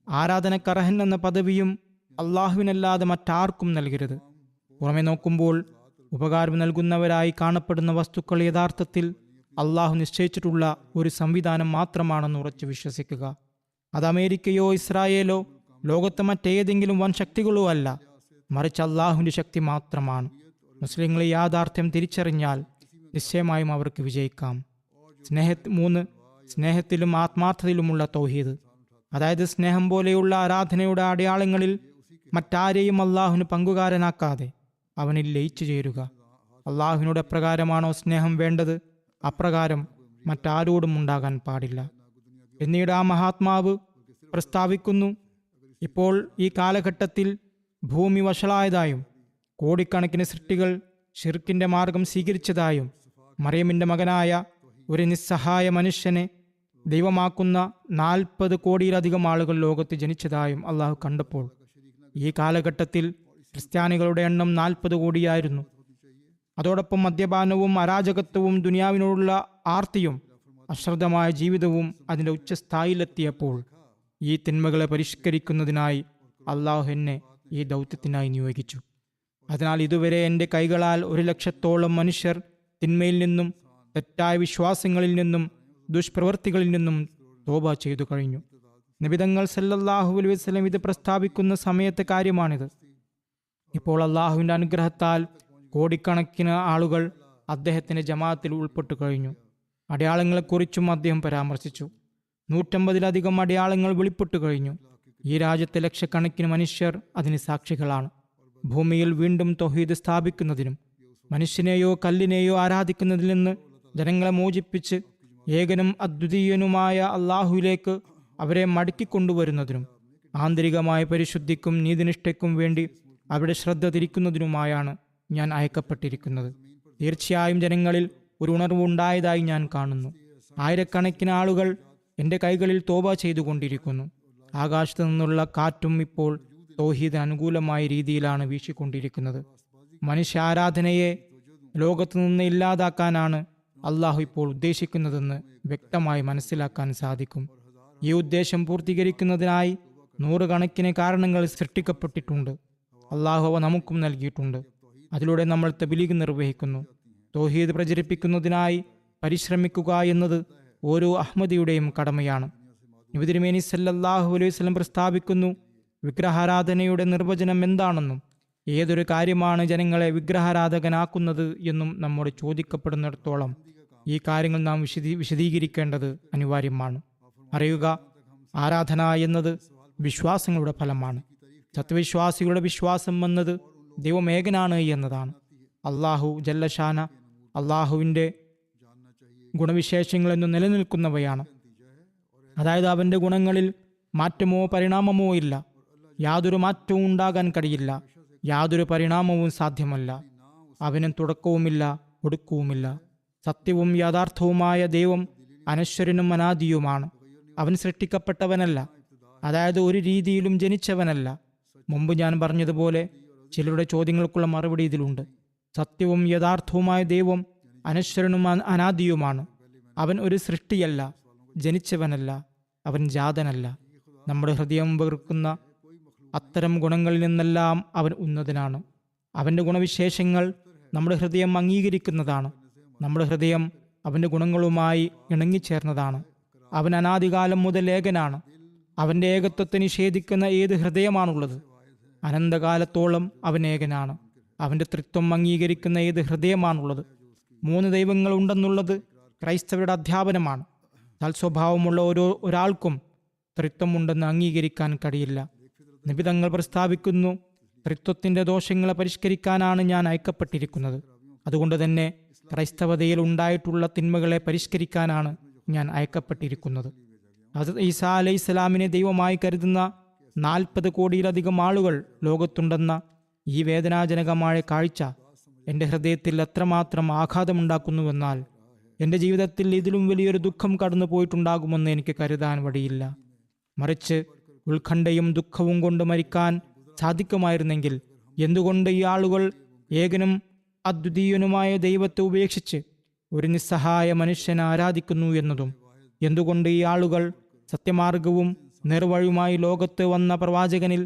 ആരാധനക്കർഹൻ എന്ന പദവിയും അള്ളാഹുവിനല്ലാതെ മറ്റാർക്കും നൽകരുത്. പുറമെ നോക്കുമ്പോൾ ഉപകാരം നൽകുന്നവരായി കാണപ്പെടുന്ന വസ്തുക്കൾ യഥാർത്ഥത്തിൽ അള്ളാഹു നിശ്ചയിച്ചിട്ടുള്ള ഒരു സംവിധാനം മാത്രമാണെന്ന് ഉറച്ചു വിശ്വസിക്കുക. അത് അമേരിക്കയോ ഇസ്രായേലോ ലോകത്തെ മറ്റേതെങ്കിലും വൻ ശക്തികളോ അല്ല, മറിച്ച് അള്ളാഹുവിൻ്റെ ശക്തി മാത്രമാണ്. മുസ്ലിങ്ങളെ യാഥാർത്ഥ്യം തിരിച്ചറിഞ്ഞാൽ നിശ്ചയമായും അവർക്ക് വിജയിക്കാം. 3 സ്നേഹത്തിലും ആത്മാർത്ഥതയിലുമുള്ള തൗഹീദ്, അതായത് സ്നേഹം പോലെയുള്ള ആരാധനയുടെ അടയാളങ്ങളിൽ മറ്റാരെയും അള്ളാഹുവിന് പങ്കുകാരനാക്കാതെ അവനിൽ ലയിച്ചു ചേരുക. അള്ളാഹുവിനോട് എപ്രകാരമാണോ സ്നേഹം വേണ്ടത് അപ്രകാരം മറ്റാരോടും ഉണ്ടാകാൻ പാടില്ല. പിന്നീട് ആ മഹാത്മാവ് പ്രസ്താവിക്കുന്നു, ഇപ്പോൾ ഈ കാലഘട്ടത്തിൽ ഭൂമി വഷളായതായും കോടിക്കണക്കിന് സൃഷ്ടികൾ ഷിർക്കിന്റെ മാർഗം സ്വീകരിച്ചതായും മറിയമിന്റെ മകനായ ഒരു നിസ്സഹായ മനുഷ്യനെ ദൈവമാക്കുന്ന 40 കോടിയിലധികം ആളുകൾ ലോകത്ത് ജനിച്ചതായും അള്ളാഹു കണ്ടപ്പോൾ ഈ കാലഘട്ടത്തിൽ ക്രിസ്ത്യാനികളുടെ എണ്ണം 40 കോടിയായിരുന്നു. അതോടൊപ്പം മദ്യപാനവും അരാജകത്വവും ദുനിയാവിനോടുള്ള ആർത്തിയും അശ്രദ്ധമായ ജീവിതവും അതിൻ്റെ ഉച്ചസ്ഥായിലെത്തിയപ്പോൾ ഈ തിന്മകളെ പരിഷ്കരിക്കുന്നതിനായി അള്ളാഹു എന്നെ ഈ ദൗത്യത്തിനായി നിയോഗിച്ചു. അതിനാൽ ഇതുവരെ എൻ്റെ കൈകളാൽ 100,000-ഓളം മനുഷ്യർ തിന്മയിൽ നിന്നും തെറ്റായ വിശ്വാസങ്ങളിൽ നിന്നും ദുഷ്പ്രവൃത്തികളിൽ നിന്നും തോബ ചെയ്തു കഴിഞ്ഞു. നബിതങ്ങൾ സല്ലല്ലാഹു അലൈഹി വസല്ലം ഇത് പ്രസ്താവിക്കുന്ന സമയത്തെ കാര്യമാണിത്. ഇപ്പോൾ അള്ളാഹുവിൻ്റെ അനുഗ്രഹത്താൽ കോടിക്കണക്കിന് ആളുകൾ അദ്ദേഹത്തിൻ്റെ ജമാഅത്തിൽ ഉൾപ്പെട്ടു കഴിഞ്ഞു. അടയാളങ്ങളെക്കുറിച്ചും അദ്ദേഹം പരാമർശിച്ചു. 150-ലധികം അടയാളങ്ങൾ വെളിപ്പെട്ടു കഴിഞ്ഞു. ഈ രാജ്യത്തെ ലക്ഷക്കണക്കിന് മനുഷ്യർ അതിന് സാക്ഷികളാണ്. ഭൂമിയിൽ വീണ്ടും തൗഹീദ് സ്ഥാപിക്കുന്നതിനും മനുഷ്യനെയോ കല്ലിനെയോ ആരാധിക്കുന്നതിൽ നിന്ന് ജനങ്ങളെ മോചിപ്പിച്ച് ഏകനും അദ്വിതീയനുമായ അള്ളാഹുവിലേക്ക് അവരെ മടക്കിക്കൊണ്ടുവരുന്നതിനും ആന്തരികമായ പരിശുദ്ധിക്കും നീതിനിഷ്ഠയ്ക്കും വേണ്ടി അവരുടെ ശ്രദ്ധ തിരിക്കുന്നതിനുമായാണ് ഞാൻ അയക്കപ്പെട്ടിരിക്കുന്നത്. തീർച്ചയായും ജനങ്ങളിൽ ഒരു ഉണർവുണ്ടായതായി ഞാൻ കാണുന്നു. ആയിരക്കണക്കിന് ആളുകൾ എൻ്റെ കൈകളിൽ തോബ ചെയ്തുകൊണ്ടിരിക്കുന്നു. ആകാശത്തു നിന്നുള്ള കാറ്റും ഇപ്പോൾ തൗഹീദ് അനുകൂലമായ രീതിയിലാണ് വീശിക്കൊണ്ടിരിക്കുന്നത്. മനുഷ്യ ആരാധനയെ ലോകത്തു നിന്ന് ഇല്ലാതാക്കാനാണ് അള്ളാഹു ഇപ്പോൾ ഉദ്ദേശിക്കുന്നതെന്ന് വ്യക്തമായി മനസ്സിലാക്കാൻ സാധിക്കും. ഈ ഉദ്ദേശം പൂർത്തീകരിക്കുന്നതിനായി 100 കണക്കിന് കാരണങ്ങൾ സൃഷ്ടിക്കപ്പെട്ടിട്ടുണ്ട്. അള്ളാഹു അവ നമുക്കും നൽകിയിട്ടുണ്ട്. അതിലൂടെ നമ്മൾ തബ്ലീഗ് നിർവഹിക്കുന്നു. തൗഹീദ് പ്രചരിപ്പിക്കുന്നതിനായി പരിശ്രമിക്കുക എന്നത് ഓരോ അഹ്മദിയുടെയും കടമയാണ്. നബി തിരുമേനി സല്ലല്ലാഹു അലൈഹി വസല്ലം പ്രസ്താവിക്കുന്നു, വിഗ്രഹാരാധനയുടെ നിർവചനം എന്താണെന്നും ഏതൊരു കാര്യമാണ് ജനങ്ങളെ വിഗ്രഹാരാധകനാക്കുന്നത് എന്നും നമ്മോട് ചോദിക്കപ്പെടുന്നിടത്തോളം ഈ കാര്യങ്ങൾ നാം വിശദീകരിക്കേണ്ടത് അനിവാര്യമാണ്. അറിയുക, ആരാധന എന്നത് വിശ്വാസങ്ങളുടെ ഫലമാണ്. സത്യവിശ്വാസികളുടെ വിശ്വാസം എന്നത് ദൈവം ഏകനാണ് എന്നതാണ്. അള്ളാഹു ജല്ലഷാന അള്ളാഹുവിൻ്റെ ഗുണവിശേഷങ്ങളെന്നു നിലനിൽക്കുന്നവയാണ്. അതായത് അവൻ്റെ ഗുണങ്ങളിൽ മാറ്റമോ പരിണാമമോ ഇല്ല. യാതൊരു മാറ്റവും ഉണ്ടാകാൻ കഴിയില്ല. യാതൊരു പരിണാമവും സാധ്യമല്ല. അവന് തുടക്കവുമില്ല ഒടുക്കവുമില്ല. സത്യവും യാഥാർത്ഥവുമായ ദൈവം അനശ്വരനും അനാദിയുമാണ്. അവൻ സൃഷ്ടിക്കപ്പെട്ടവനല്ല, അതായത് ഒരു രീതിയിലും ജനിച്ചവനല്ല. മുമ്പ് ഞാൻ പറഞ്ഞതുപോലെ ചിലരുടെ ചോദ്യങ്ങൾക്കുള്ള മറുപടി ഇതിലുണ്ട്. സത്യവും യഥാർത്ഥവുമായ ദൈവം അനശ്വരനും അനാദിയുമാണ്. അവൻ ഒരു സൃഷ്ടിയല്ല, ജനിച്ചവനല്ല, അവൻ ജാതനല്ല. നമ്മുടെ ഹൃദയം വെറുക്കുന്ന അത്തരം ഗുണങ്ങളിൽ നിന്നെല്ലാം അവൻ ഉന്നതനാണ്. അവൻ്റെ ഗുണവിശേഷങ്ങൾ നമ്മുടെ ഹൃദയം അംഗീകരിക്കുന്നതാണ്. നമ്മുടെ ഹൃദയം അവൻ്റെ ഗുണങ്ങളുമായി ഇണങ്ങിച്ചേർന്നതാണ്. അവൻ അനാദികാലം മുതൽ ഏകനാണ്. അവൻ്റെ ഏകത്വത്തെ നിഷേധിക്കുന്ന ഏത് ഹൃദയമാണുള്ളത്? അനന്തകാലത്തോളം അവൻ ഏകനാണ്. അവൻ്റെ ത്രിത്വം അംഗീകരിക്കുന്ന ഏത് ഹൃദയമാണുള്ളത്? 3 ദൈവങ്ങൾ ഉണ്ടെന്നുള്ളത് ക്രൈസ്തവരുടെ അധ്യാപനമാണ്. തൽസ്വഭാവമുള്ള ഒരാൾക്കും ത്രിത്വമുണ്ടെന്ന് അംഗീകരിക്കാൻ കഴിയില്ല. നിബിതങ്ങൾ പ്രസ്താവിക്കുന്നു, ത്രിത്വത്തിൻ്റെ ദോഷങ്ങളെ പരിഷ്കരിക്കാനാണ് ഞാൻ അയക്കപ്പെട്ടിരിക്കുന്നത്. അതുകൊണ്ട് തന്നെ ക്രൈസ്തവതയിൽ ഉണ്ടായിട്ടുള്ള തിന്മകളെ പരിഷ്കരിക്കാനാണ് ഞാൻ അയക്കപ്പെട്ടിരിക്കുന്നത്. ഹസ്രത്ത് ഈസാ അലൈഹിസ്സലാമിനെ ദൈവമായി കരുതുന്ന 40 കോടിയിലധികം ആളുകൾ ലോകത്തുണ്ടെന്ന ഈ വേദനാജനകമായ കാഴ്ച എൻ്റെ ഹൃദയത്തിൽ എത്രമാത്രം ആഘാതമുണ്ടാക്കുന്നുവെന്നാൽ എൻ്റെ ജീവിതത്തിൽ ഇതിലും വലിയൊരു ദുഃഖം കടന്നു പോയിട്ടുണ്ടാകുമെന്ന് എനിക്ക് കരുതാൻ വഴിയില്ല. മറിച്ച് ഉത്കണ്ഠയും ദുഃഖവും കൊണ്ട് മരിക്കാൻ സാധിക്കുമായിരുന്നെങ്കിൽ എന്തുകൊണ്ട് ഈ ആളുകൾ ഏകനും അദ്വിതീയനുമായ ദൈവത്തെ ഉപേക്ഷിച്ച് ഒരു നിസ്സഹായ മനുഷ്യനെ ആരാധിക്കുന്നു എന്നതും, എന്തുകൊണ്ട് ഈ ആളുകൾ സത്യമാർഗവും നേർവഴിയുമായി ലോകത്ത് വന്ന പ്രവാചകനിൽ,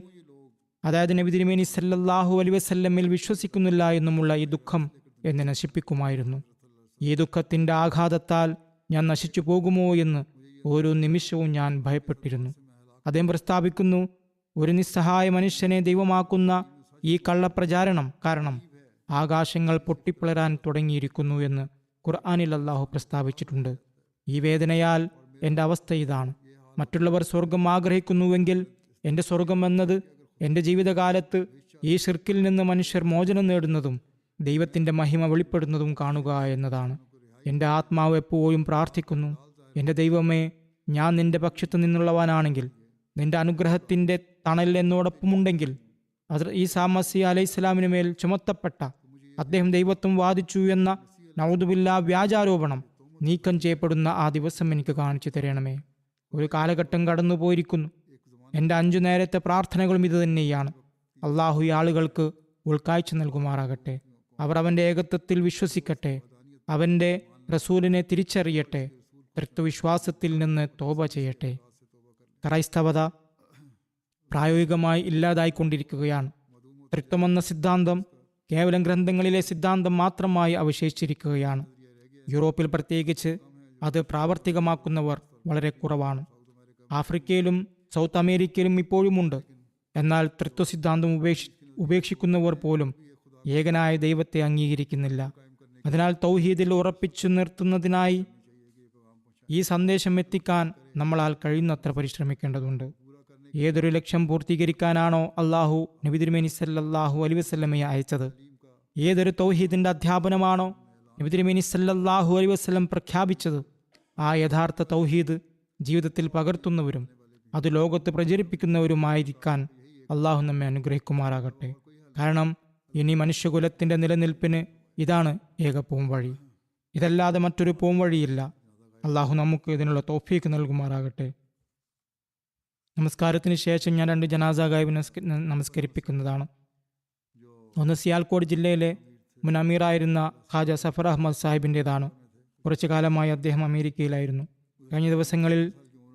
അതായത് നബി തിരുമേനി സല്ലല്ലാഹു അലൈഹി വസല്ലമിൽ വിശ്വസിക്കുന്നില്ല എന്നുമുള്ള ഈ ദുഃഖം എന്നെ നശിപ്പിക്കുമായിരുന്നു. ഈ ദുഃഖത്തിൻ്റെ ആഘാതത്താൽ ഞാൻ നശിച്ചു പോകുമോ എന്ന് ഓരോ നിമിഷവും ഞാൻ ഭയപ്പെട്ടിരുന്നു. അദ്ദേഹം പ്രസ്താവിക്കുന്നു, ഒരു നിസ്സഹായ മനുഷ്യനെ ദൈവമാക്കുന്ന ഈ കള്ളപ്രചാരണം കാരണം ആകാശങ്ങൾ പൊട്ടിപ്പിളരാൻ തുടങ്ങിയിരിക്കുന്നു എന്ന് ഖുർആനിൽ അല്ലാഹു പ്രസ്താവിച്ചിട്ടുണ്ട്. ഈ വേദനയാൽ എൻ്റെ അവസ്ഥ ഇതാണ്. മറ്റുള്ളവർ സ്വർഗം ആഗ്രഹിക്കുന്നുവെങ്കിൽ എൻ്റെ സ്വർഗം എന്നത് എൻ്റെ ജീവിതകാലത്ത് ഈ ഷിർക്കിൽ നിന്ന് മനുഷ്യർ മോചനം നേടുന്നതും ദൈവത്തിൻ്റെ മഹിമ വെളിപ്പെടുന്നതും കാണുക എന്നതാണ്. എൻ്റെ ആത്മാവ് എപ്പോഴും പ്രാർത്ഥിക്കുന്നു, എൻ്റെ ദൈവമേ, ഞാൻ നിന്റെ പക്ഷത്തു നിന്നുള്ളവനാണെങ്കിൽ, നിന്റെ അനുഗ്രഹത്തിൻ്റെ തണൽ എന്നോടൊപ്പമുണ്ടെങ്കിൽ, ഈസാ മസീഹ് അലൈഹി സ്വലാമിന് മേൽ ചുമത്തപ്പെട്ട അദ്ദേഹം ദൈവത്വം വാദിച്ചു എന്ന നൗദുബില്ലാ വ്യാജാരോപണം നീക്കം ചെയ്യപ്പെടുന്ന ആ ദിവസം എനിക്ക് കാണിച്ചു തരണമേ. ഒരു കാലഘട്ടം കടന്നു പോയിരിക്കുന്നു. എൻ്റെ 5 നേരത്തെ പ്രാർത്ഥനകളും ഇത് തന്നെയാണ്. അള്ളാഹു ഈ ആളുകൾക്ക് ഉൾക്കാഴ്ച നൽകുമാറാകട്ടെ. അവർ അവൻ്റെ ഏകത്വത്തിൽ വിശ്വസിക്കട്ടെ, അവൻ്റെ റസൂലിനെ തിരിച്ചറിയട്ടെ, തൃത്വവിശ്വാസത്തിൽ നിന്ന് തോബ ചെയ്യട്ടെ. ക്രൈസ്തവത പ്രായോഗികമായി ഇല്ലാതായിക്കൊണ്ടിരിക്കുകയാണ്. തൃത്വമെന്ന സിദ്ധാന്തം കേവലം ഗ്രന്ഥങ്ങളിലെ സിദ്ധാന്തം മാത്രമായി അവശേഷിച്ചിരിക്കുകയാണ്. യൂറോപ്പിൽ പ്രത്യേകിച്ച് അത് പ്രാവർത്തികമാക്കുന്നവർ വളരെ കുറവാണ്. ആഫ്രിക്കയിലും സൗത്ത് അമേരിക്കയിലും ഇപ്പോഴുമുണ്ട്. എന്നാൽ തൃത്വസിദ്ധാന്തം ഉപേക്ഷിക്കുന്നവർ പോലും ഏകനായ ദൈവത്തെ അംഗീകരിക്കുന്നില്ല. അതിനാൽ തൗഹീദിൽ ഉറപ്പിച്ചു നിർത്തുന്നതിനായി ഈ സന്ദേശം എത്തിക്കാൻ നമ്മളാൽ കഴിയുന്നത്ര പരിശ്രമിക്കേണ്ടതുണ്ട്. ഏതൊരു ലക്ഷ്യം പൂർത്തീകരിക്കാനാണോ അള്ളാഹു നബി തിരുമേനി സല്ലല്ലാഹു അലൈഹി വസല്ലമയെ അയച്ചത്, ഏതൊരു തൗഹീദിന്റെ അധ്യാപനമാണോ നബി തിരുമേനി സല്ലല്ലാഹു അലൈഹി വസല്ലം പ്രഖ്യാപിച്ചത്, ആ യഥാർത്ഥ തൗഹീദ് ജീവിതത്തിൽ പകർത്തുന്നവരും അത് ലോകത്ത് പ്രചരിപ്പിക്കുന്നവരുമായിരിക്കാൻ അള്ളാഹു നമ്മെ അനുഗ്രഹിക്കുമാറാകട്ടെ. കാരണം ഇനി മനുഷ്യകുലത്തിന്റെ നിലനിൽപ്പിന് ഇതാണ് ഏക പോംവഴി. ഇതല്ലാതെ മറ്റൊരു പോംവഴിയില്ല. അള്ളാഹു നമുക്ക് ഇതിനുള്ള തൗഫീക്ക് നൽകുമാറാകട്ടെ. നമസ്കാരത്തിന് ശേഷം ഞാൻ 2 ജനാസ ഗായിബിനെ നമസ്കരിപ്പിക്കുന്നതാണ്. ഒന്ന് സിയാൽകോട് ജില്ലയിലെ മുൻ അമീറായിരുന്ന ഖാജ സഫർ അഹമ്മദ് സാഹിബിൻ്റെതാണ്. കുറച്ചു കാലമായി അദ്ദേഹം അമേരിക്കയിലായിരുന്നു. കഴിഞ്ഞ ദിവസങ്ങളിൽ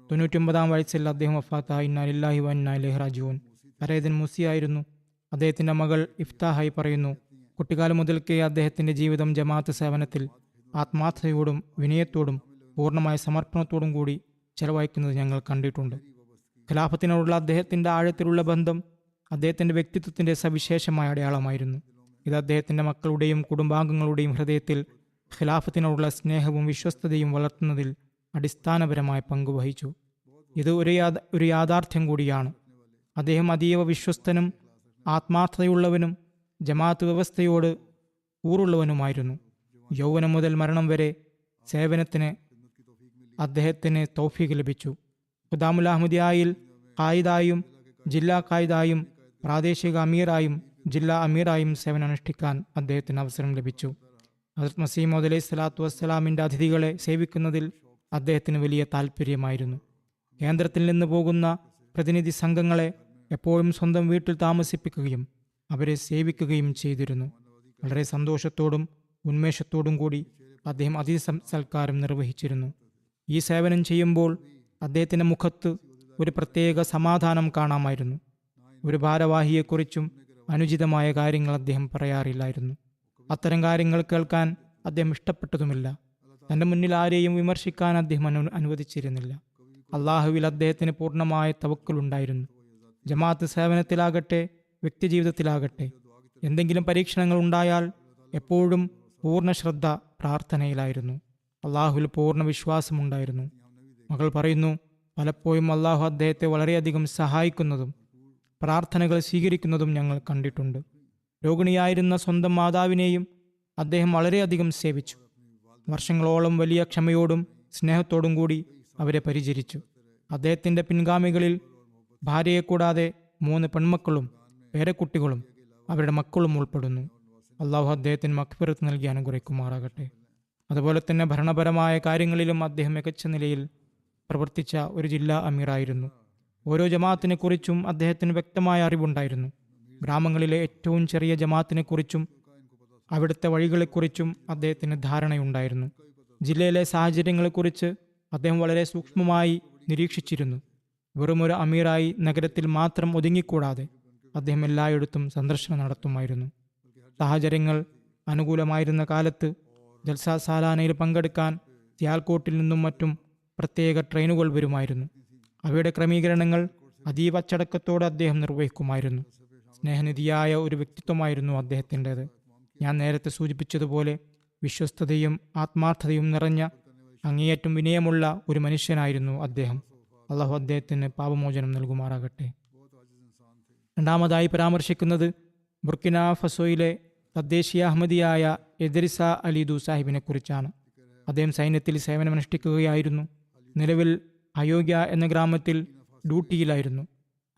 99-ാം വയസ്സിൽ അദ്ദേഹം വഫാത്തായി. ഇന്നാ ലില്ലാഹി വ ഇന്നാ ഇലൈഹി റാജിഊൻ. പരേതൻ മുസിയായിരുന്നു. അദ്ദേഹത്തിൻ്റെ മകൾ ഇഫ്താഹായി പറയുന്നു, കുട്ടിക്കാലം മുതൽക്കേ അദ്ദേഹത്തിൻ്റെ ജീവിതം ജമാഅത്ത് സേവനത്തിൽ ആത്മാർത്ഥതയോടും വിനയത്തോടും പൂർണ്ണമായ സമർപ്പണത്തോടും കൂടി ചെലവഴിക്കുന്നത് ഞങ്ങൾ കണ്ടിട്ടുണ്ട്. ഖിലാഫത്തിനോടുള്ള അദ്ദേഹത്തിൻ്റെ ആഴത്തിലുള്ള ബന്ധം അദ്ദേഹത്തിൻ്റെ വ്യക്തിത്വത്തിൻ്റെ സവിശേഷമായ അടയാളമായിരുന്നു. ഇത് അദ്ദേഹത്തിൻ്റെ മക്കളുടെയും കുടുംബാംഗങ്ങളുടെയും ഹൃദയത്തിൽ ഖിലാഫത്തിനോടുള്ള സ്നേഹവും വിശ്വസ്തതയും വളർത്തുന്നതിൽ അടിസ്ഥാനപരമായ പങ്ക് വഹിച്ചു. ഇത് ഒരു യാഥാർത്ഥ്യം കൂടിയാണ്. അദ്ദേഹം അതീവ വിശ്വസ്തനും ആത്മാർത്ഥതയുള്ളവനും ജമാഅത്ത് വ്യവസ്ഥയോട് കൂറുള്ളവനുമായിരുന്നു. യൗവനം മുതൽ മരണം വരെ സേവനത്തിന് അദ്ദേഹത്തിന് തൗഫീഖ് ലഭിച്ചു. ഖുദാമുൽ അഹമ്മദിയായിൽ ഖായിദായും ജില്ലാ ഖായിദായും പ്രാദേശിക അമീറായും ജില്ലാ അമീറായും സേവനമനുഷ്ഠിക്കാൻ അദ്ദേഹത്തിന് അവസരം ലഭിച്ചു. ഹസ്രത്ത് മസീഹ് മൗഊദ് അലൈഹി സ്വലാത്തു വസ്സലാമിൻ്റെ അതിഥികളെ സേവിക്കുന്നതിൽ അദ്ദേഹത്തിന് വലിയ താല്പര്യമായിരുന്നു. കേന്ദ്രത്തിൽ നിന്ന് പോകുന്ന പ്രതിനിധി സംഘങ്ങളെ എപ്പോഴും സ്വന്തം വീട്ടിൽ താമസിപ്പിക്കുകയും അവരെ സേവിക്കുകയും ചെയ്തിരുന്നു. വളരെ സന്തോഷത്തോടും ഉന്മേഷത്തോടും കൂടി അദ്ദേഹം അതിഥി സൽക്കാരം നിർവഹിച്ചിരുന്നു. ഈ സേവനം ചെയ്യുമ്പോൾ അദ്ദേഹത്തിൻ്റെ മുഖത്ത് ഒരു പ്രത്യേക സമാധാനം കാണാമായിരുന്നു. ഒരു ഭാരവാഹിയെക്കുറിച്ചും അനുചിതമായ കാര്യങ്ങൾ അദ്ദേഹം പറയാറില്ലായിരുന്നു. അത്തരം കാര്യങ്ങൾ കേൾക്കാൻ അദ്ദേഹം ഇഷ്ടപ്പെട്ടതുമില്ല. തൻ്റെ മുന്നിൽ ആരെയും വിമർശിക്കാൻ അദ്ദേഹം അനുവദിച്ചിരുന്നില്ല. അള്ളാഹുവിൽ അദ്ദേഹത്തിന് പൂർണ്ണമായ തവക്കലുണ്ടായിരുന്നു. ജമാഅത്ത് സേവനത്തിലാകട്ടെ വ്യക്തിജീവിതത്തിലാകട്ടെ എന്തെങ്കിലും പരീക്ഷണങ്ങൾ ഉണ്ടായാൽ എപ്പോഴും പൂർണ്ണ ശ്രദ്ധ പ്രാർത്ഥനയിലായിരുന്നു. അള്ളാഹുവിൽ പൂർണ്ണ വിശ്വാസമുണ്ടായിരുന്നു. മകൾ പറയുന്നു, പലപ്പോഴും അള്ളാഹു അദ്ദേഹത്തെ വളരെയധികം സഹായിക്കുന്നതും പ്രാർത്ഥനകൾ സ്വീകരിക്കുന്നതും ഞങ്ങൾ കണ്ടിട്ടുണ്ട്. രോഗിണിയായിരുന്ന സ്വന്തം മാതാവിനെയും അദ്ദേഹം വളരെയധികം സേവിച്ചു. വർഷങ്ങളോളം വലിയ ക്ഷമയോടും സ്നേഹത്തോടും കൂടി അവരെ പരിചരിച്ചു. അദ്ദേഹത്തിൻ്റെ പിൻഗാമികളിൽ ഭാര്യയെ കൂടാതെ 3 പെൺമക്കളും പേരക്കുട്ടികളും അവരുടെ മക്കളും ഉൾപ്പെടുന്നു. അള്ളാഹു അദ്ദേഹത്തിന് മഗ്ഫിറത്ത് നൽകി അനുഗ്രഹിക്കുമാറാകട്ടെ. അതുപോലെ തന്നെ ഭരണപരമായ കാര്യങ്ങളിലും അദ്ദേഹം മികച്ച നിലയിൽ പ്രവർത്തിച്ച ഒരു ജില്ലാ അമീറായിരുന്നു. ഓരോ ജമാഅത്തിനെക്കുറിച്ചും അദ്ദേഹത്തിന് വ്യക്തമായ അറിവുണ്ടായിരുന്നു. ഗ്രാമങ്ങളിലെ ഏറ്റവും ചെറിയ ജമാഅത്തിനെക്കുറിച്ചും അവിടുത്തെ വഴികളെക്കുറിച്ചും അദ്ദേഹത്തിന് ധാരണയുണ്ടായിരുന്നു. ജില്ലയിലെ സാഹചര്യങ്ങളെക്കുറിച്ച് അദ്ദേഹം വളരെ സൂക്ഷ്മമായി നിരീക്ഷിച്ചിരുന്നു. വെറുമൊരു അമീറായി നഗരത്തിൽ മാത്രം ഒതുങ്ങിക്കൂടാതെ അദ്ദേഹം എല്ലായിടത്തും സന്ദർശനം നടത്തുമായിരുന്നു. സാഹചര്യങ്ങൾ അനുകൂലമായിരുന്ന കാലത്ത് ജൽസ സാലാനയിൽ പങ്കെടുക്കാൻ സിയാൽകോട്ടിൽ നിന്നും മറ്റും പ്രത്യേക ട്രെയിനുകൾ വരുമായിരുന്നു. അവയുടെ ക്രമീകരണങ്ങൾ അതീവ അച്ചടക്കത്തോടെ അദ്ദേഹം നിർവഹിക്കുമായിരുന്നു. സ്നേഹനിധിയായ ഒരു വ്യക്തിത്വമായിരുന്നു അദ്ദേഹത്തിൻ്റെത്. ഞാൻ നേരത്തെ സൂചിപ്പിച്ചതുപോലെ വിശ്വസ്തതയും ആത്മാർത്ഥതയും നിറഞ്ഞ അങ്ങേയറ്റം വിനയമുള്ള ഒരു മനുഷ്യനായിരുന്നു അദ്ദേഹം. അള്ളാഹു അദ്ദേഹത്തിന് പാപമോചനം നൽകുമാറാകട്ടെ. രണ്ടാമതായി പരാമർശിക്കുന്നത് ബുർക്കിന ഫസോയിലെ തദ്ദേശീയ അഹമ്മദിയായ എദരിസ അലിദു സാഹിബിനെ കുറിച്ചാണ്. അദ്ദേഹം സൈന്യത്തിൽ സേവനമനുഷ്ഠിക്കുകയായിരുന്നു. നിലവിൽ അയോഗ്യ എന്ന ഗ്രാമത്തിൽ ഡ്യൂട്ടിയിലായിരുന്നു.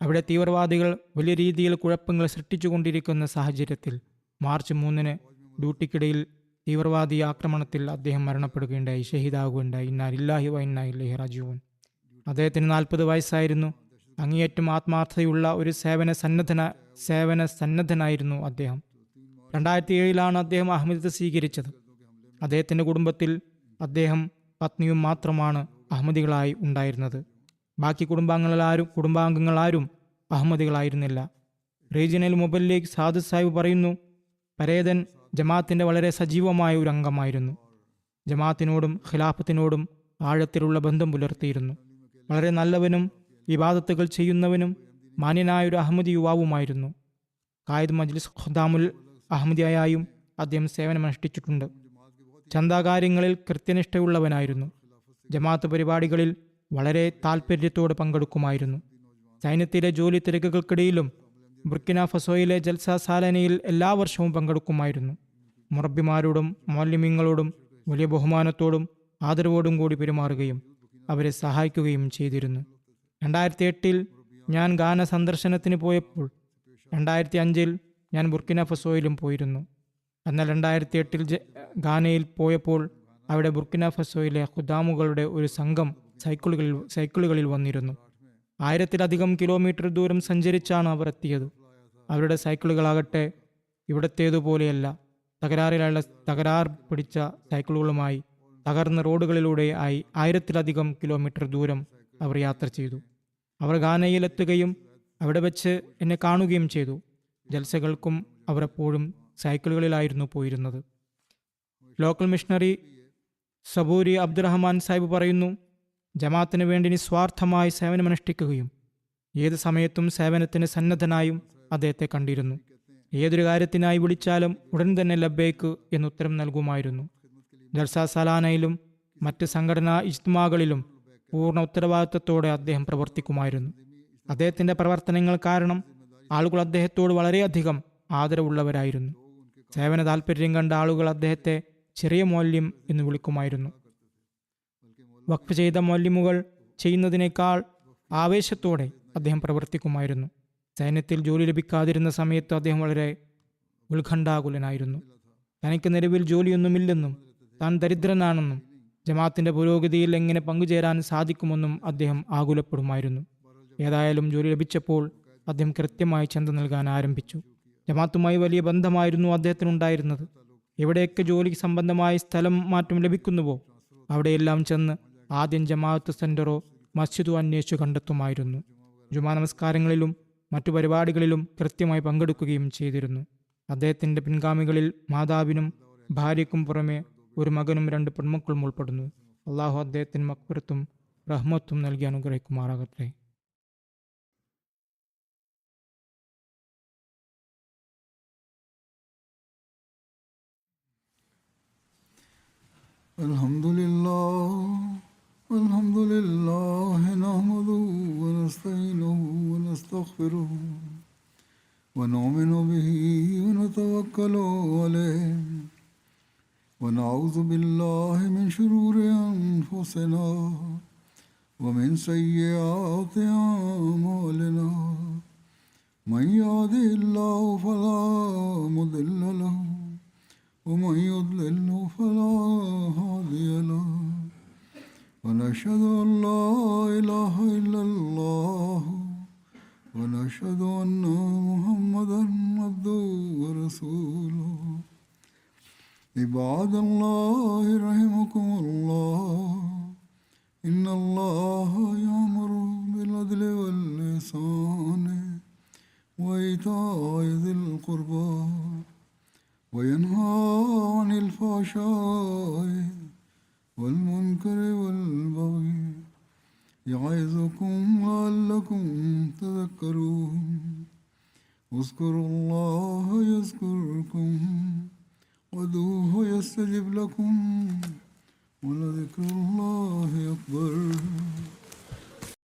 അവിടെ തീവ്രവാദികൾ വലിയ രീതിയിൽ കുഴപ്പങ്ങൾ സൃഷ്ടിച്ചുകൊണ്ടിരിക്കുന്ന സാഹചര്യത്തിൽ മാർച്ച് 3 ഡ്യൂട്ടിക്കിടയിൽ തീവ്രവാദി ആക്രമണത്തിൽ അദ്ദേഹം മരണപ്പെടുകയുണ്ടായി, ഷഹീദാകുകയുണ്ടായി. ഇന്നാ ലില്ലാഹി വ ഇന്നാ ഇലൈഹി റാജിഊൻ. അദ്ദേഹത്തിന് 40 വയസ്സായിരുന്നു. അങ്ങേയറ്റം ആത്മാർത്ഥതയുള്ള ഒരു സേവന സന്നദ്ധനായിരുന്നു അദ്ദേഹം. 2007 അദ്ദേഹം അഹമ്മദിയത്ത് സ്വീകരിച്ചത്. അദ്ദേഹത്തിൻ്റെ കുടുംബത്തിൽ അദ്ദേഹം പത്നിയും മാത്രമാണ് അഹമ്മദികളായി ഉണ്ടായിരുന്നത്. ബാക്കി കുടുംബാംഗങ്ങളാരും അഹമ്മദികളായിരുന്നില്ല. റീജിയണൽ മുബല്ലിഗ് സാദ് സാഹിബ് പറയുന്നു, പരേതൻ ജമാഅത്തിൻ്റെ വളരെ സജീവമായ ഒരു അംഗമായിരുന്നു. ജമാഅത്തിനോടും ഖിലാഫത്തിനോടും ആഴത്തിലുള്ള ബന്ധം പുലർത്തിയിരുന്നു. വളരെ നല്ലവനും ഇബാദത്തുകൾ ചെയ്യുന്നവനും മാന്യനായ ഒരു അഹമ്മദി യുവാവുമായിരുന്നു. ഖായിദ് മജ്ലിസ് ഖുദാമുൽ അഹമ്മദിയായും അദ്ദേഹം സേവനമനുഷ്ഠിച്ചിട്ടുണ്ട്. ചന്താകാര്യങ്ങളിൽ കൃത്യനിഷ്ഠയുള്ളവനായിരുന്നു. ജമാഅത്ത് പരിപാടികളിൽ വളരെ താൽപ്പര്യത്തോടെ പങ്കെടുക്കുമായിരുന്നു. സൈന്യത്തിലെ ജോലി തിരക്കുകൾക്കിടയിലും ബുർക്കിന ഫസോയിലെ ജൽസ സാലനയിൽ എല്ലാ വർഷവും പങ്കെടുക്കുമായിരുന്നു. മുറബിമാരോടും മൗല്യമീങ്ങളോടും വലിയ ബഹുമാനത്തോടും ആദരവോടും കൂടി പെരുമാറുകയും അവരെ സഹായിക്കുകയും ചെയ്തിരുന്നു. 2008 ഞാൻ ഗാന സന്ദർശനത്തിന് പോയപ്പോൾ 2005 ഞാൻ ബുർക്കിന ഫസോയിലും പോയിരുന്നു. എന്നാൽ 2008 ഗാനയിൽ പോയപ്പോൾ അവിടെ ബുർക്കിന ഫസോയിലെ ഖുദാമുകളുടെ ഒരു സംഘം സൈക്കിളുകളിൽ വന്നിരുന്നു. 1000-ലധികം കിലോമീറ്റർ ദൂരം സഞ്ചരിച്ചാണ് അവർ എത്തിയത്. അവരുടെ സൈക്കിളുകളാകട്ടെ ഇവിടത്തേതുപോലെയല്ല. തകരാർ പിടിച്ച സൈക്കിളുകളുമായി തകർന്ന റോഡുകളിലൂടെ 1000-ലധികം കിലോമീറ്റർ ദൂരം അവർ യാത്ര ചെയ്തു. അവർ ഗാനയിലെത്തുകയും അവിടെ വെച്ച് എന്നെ കാണുകയും ചെയ്തു. ജൽസകൾക്കും അവർ എപ്പോഴും സൈക്കിളുകളിലായിരുന്നു പോയിരുന്നത്. ലോക്കൽ മിഷണറി സബൂരി അബ്ദുറഹ്മാൻ സാഹിബ് പറയുന്നു, ജമാഅത്തിന് വേണ്ടി നിസ്വാർത്ഥമായി സേവനമനുഷ്ഠിക്കുകയും ഏത് സമയത്തും സേവനത്തിന് സന്നദ്ധനായും അദ്ദേഹത്തെ കണ്ടിരുന്നു. ഏതൊരു കാര്യത്തിനായി വിളിച്ചാലും ഉടൻ തന്നെ ലബ്ബേക്ക് എന്നുത്തരം നൽകുമായിരുന്നു. ജൽസ സലാനയിലും മറ്റ് സംഘടനാ ഇജ്തിമാകളിലും പൂർണ്ണ ഉത്തരവാദിത്വത്തോടെ അദ്ദേഹം പ്രവർത്തിക്കുമായിരുന്നു. അദ്ദേഹത്തിൻ്റെ പ്രവർത്തനങ്ങൾ കാരണം ആളുകൾ അദ്ദേഹത്തോട് വളരെയധികം ആദരവുള്ളവരായിരുന്നു. സേവന താൽപ്പര്യം കണ്ട ആളുകൾ അദ്ദേഹത്തെ ചെറിയ മൗല്യം എന്ന് വിളിക്കുമായിരുന്നു. വഖഫ് ചെയ്ത മൗല്യമുകൾ ചെയ്യുന്നതിനേക്കാൾ ആവേശത്തോടെ അദ്ദേഹം പ്രവർത്തിക്കുമായിരുന്നു. സൈന്യത്തിൽ ജോലി ലഭിക്കാതിരുന്ന സമയത്ത് അദ്ദേഹം വളരെ ഉത്കണ്ഠാകുലനായിരുന്നു. തനിക്ക് നിലവിൽ ജോലിയൊന്നുമില്ലെന്നും താൻ ദരിദ്രനാണെന്നും ജമാഅത്തിൻ്റെ പുരോഗതിയിൽ എങ്ങനെ പങ്കുചേരാൻ സാധിക്കുമെന്നും അദ്ദേഹം ആകുലപ്പെടുമായിരുന്നു. ഏതായാലും ജോലി ലഭിച്ചപ്പോൾ അദ്ദേഹം കൃത്യമായി ചന്ത നൽകാൻ ആരംഭിച്ചു. ജമാഅത്തുമായി വലിയ ബന്ധമായിരുന്നു അദ്ദേഹത്തിനുണ്ടായിരുന്നത്. എവിടെയൊക്കെ ജോലി സംബന്ധമായി സ്ഥലം മാറ്റം ലഭിക്കുന്നുവോ അവിടെയെല്ലാം ചെന്ന് ആദ്യം ജമാഅത്ത് സെന്ററോ മസ്ജിദോ അന്വേഷിച്ചു കണ്ടെത്തുമായിരുന്നു. ജുമാ നമസ്കാരങ്ങളിലും മറ്റു പരിപാടികളിലും കൃത്യമായി പങ്കെടുക്കുകയും ചെയ്തിരുന്നു. അദ്ദേഹത്തിൻ്റെ പിൻഗാമികളിൽ മാതാവിനും ഭാര്യയ്ക്കും പുറമെ ഒരു മകനും 2 പെൺമക്കളും ഉൾപ്പെടുന്നു. അള്ളാഹു അദ്ദേഹത്തിന് മക്ഫിറത്തും റഹ്മത്തും നൽകി അനുഗ്രഹിക്കുമാറാകട്ടെ. الحمد لله نحمده ونستعينه ونستغفره ونؤمن به ونتوكل عليه ونعوذ بالله من شرور أنفسنا ومن سيئات أعمالنا من يهده الله فلا مضل له ومن يضلل فلا هادي له ونشهد أن لا إله إلا الله ونشهد أن محمدا عبده ورسوله عباد الله رحمكم الله إن الله يأمر بالعدل والإحسان وإيتاء ذي القربى وينهى عن الفحشاء والمنكر والبغي يعظكم لعلكم تذكرون اذكروا الله يذكركم وادعوه يستجب لكم ولذكر الله أكبر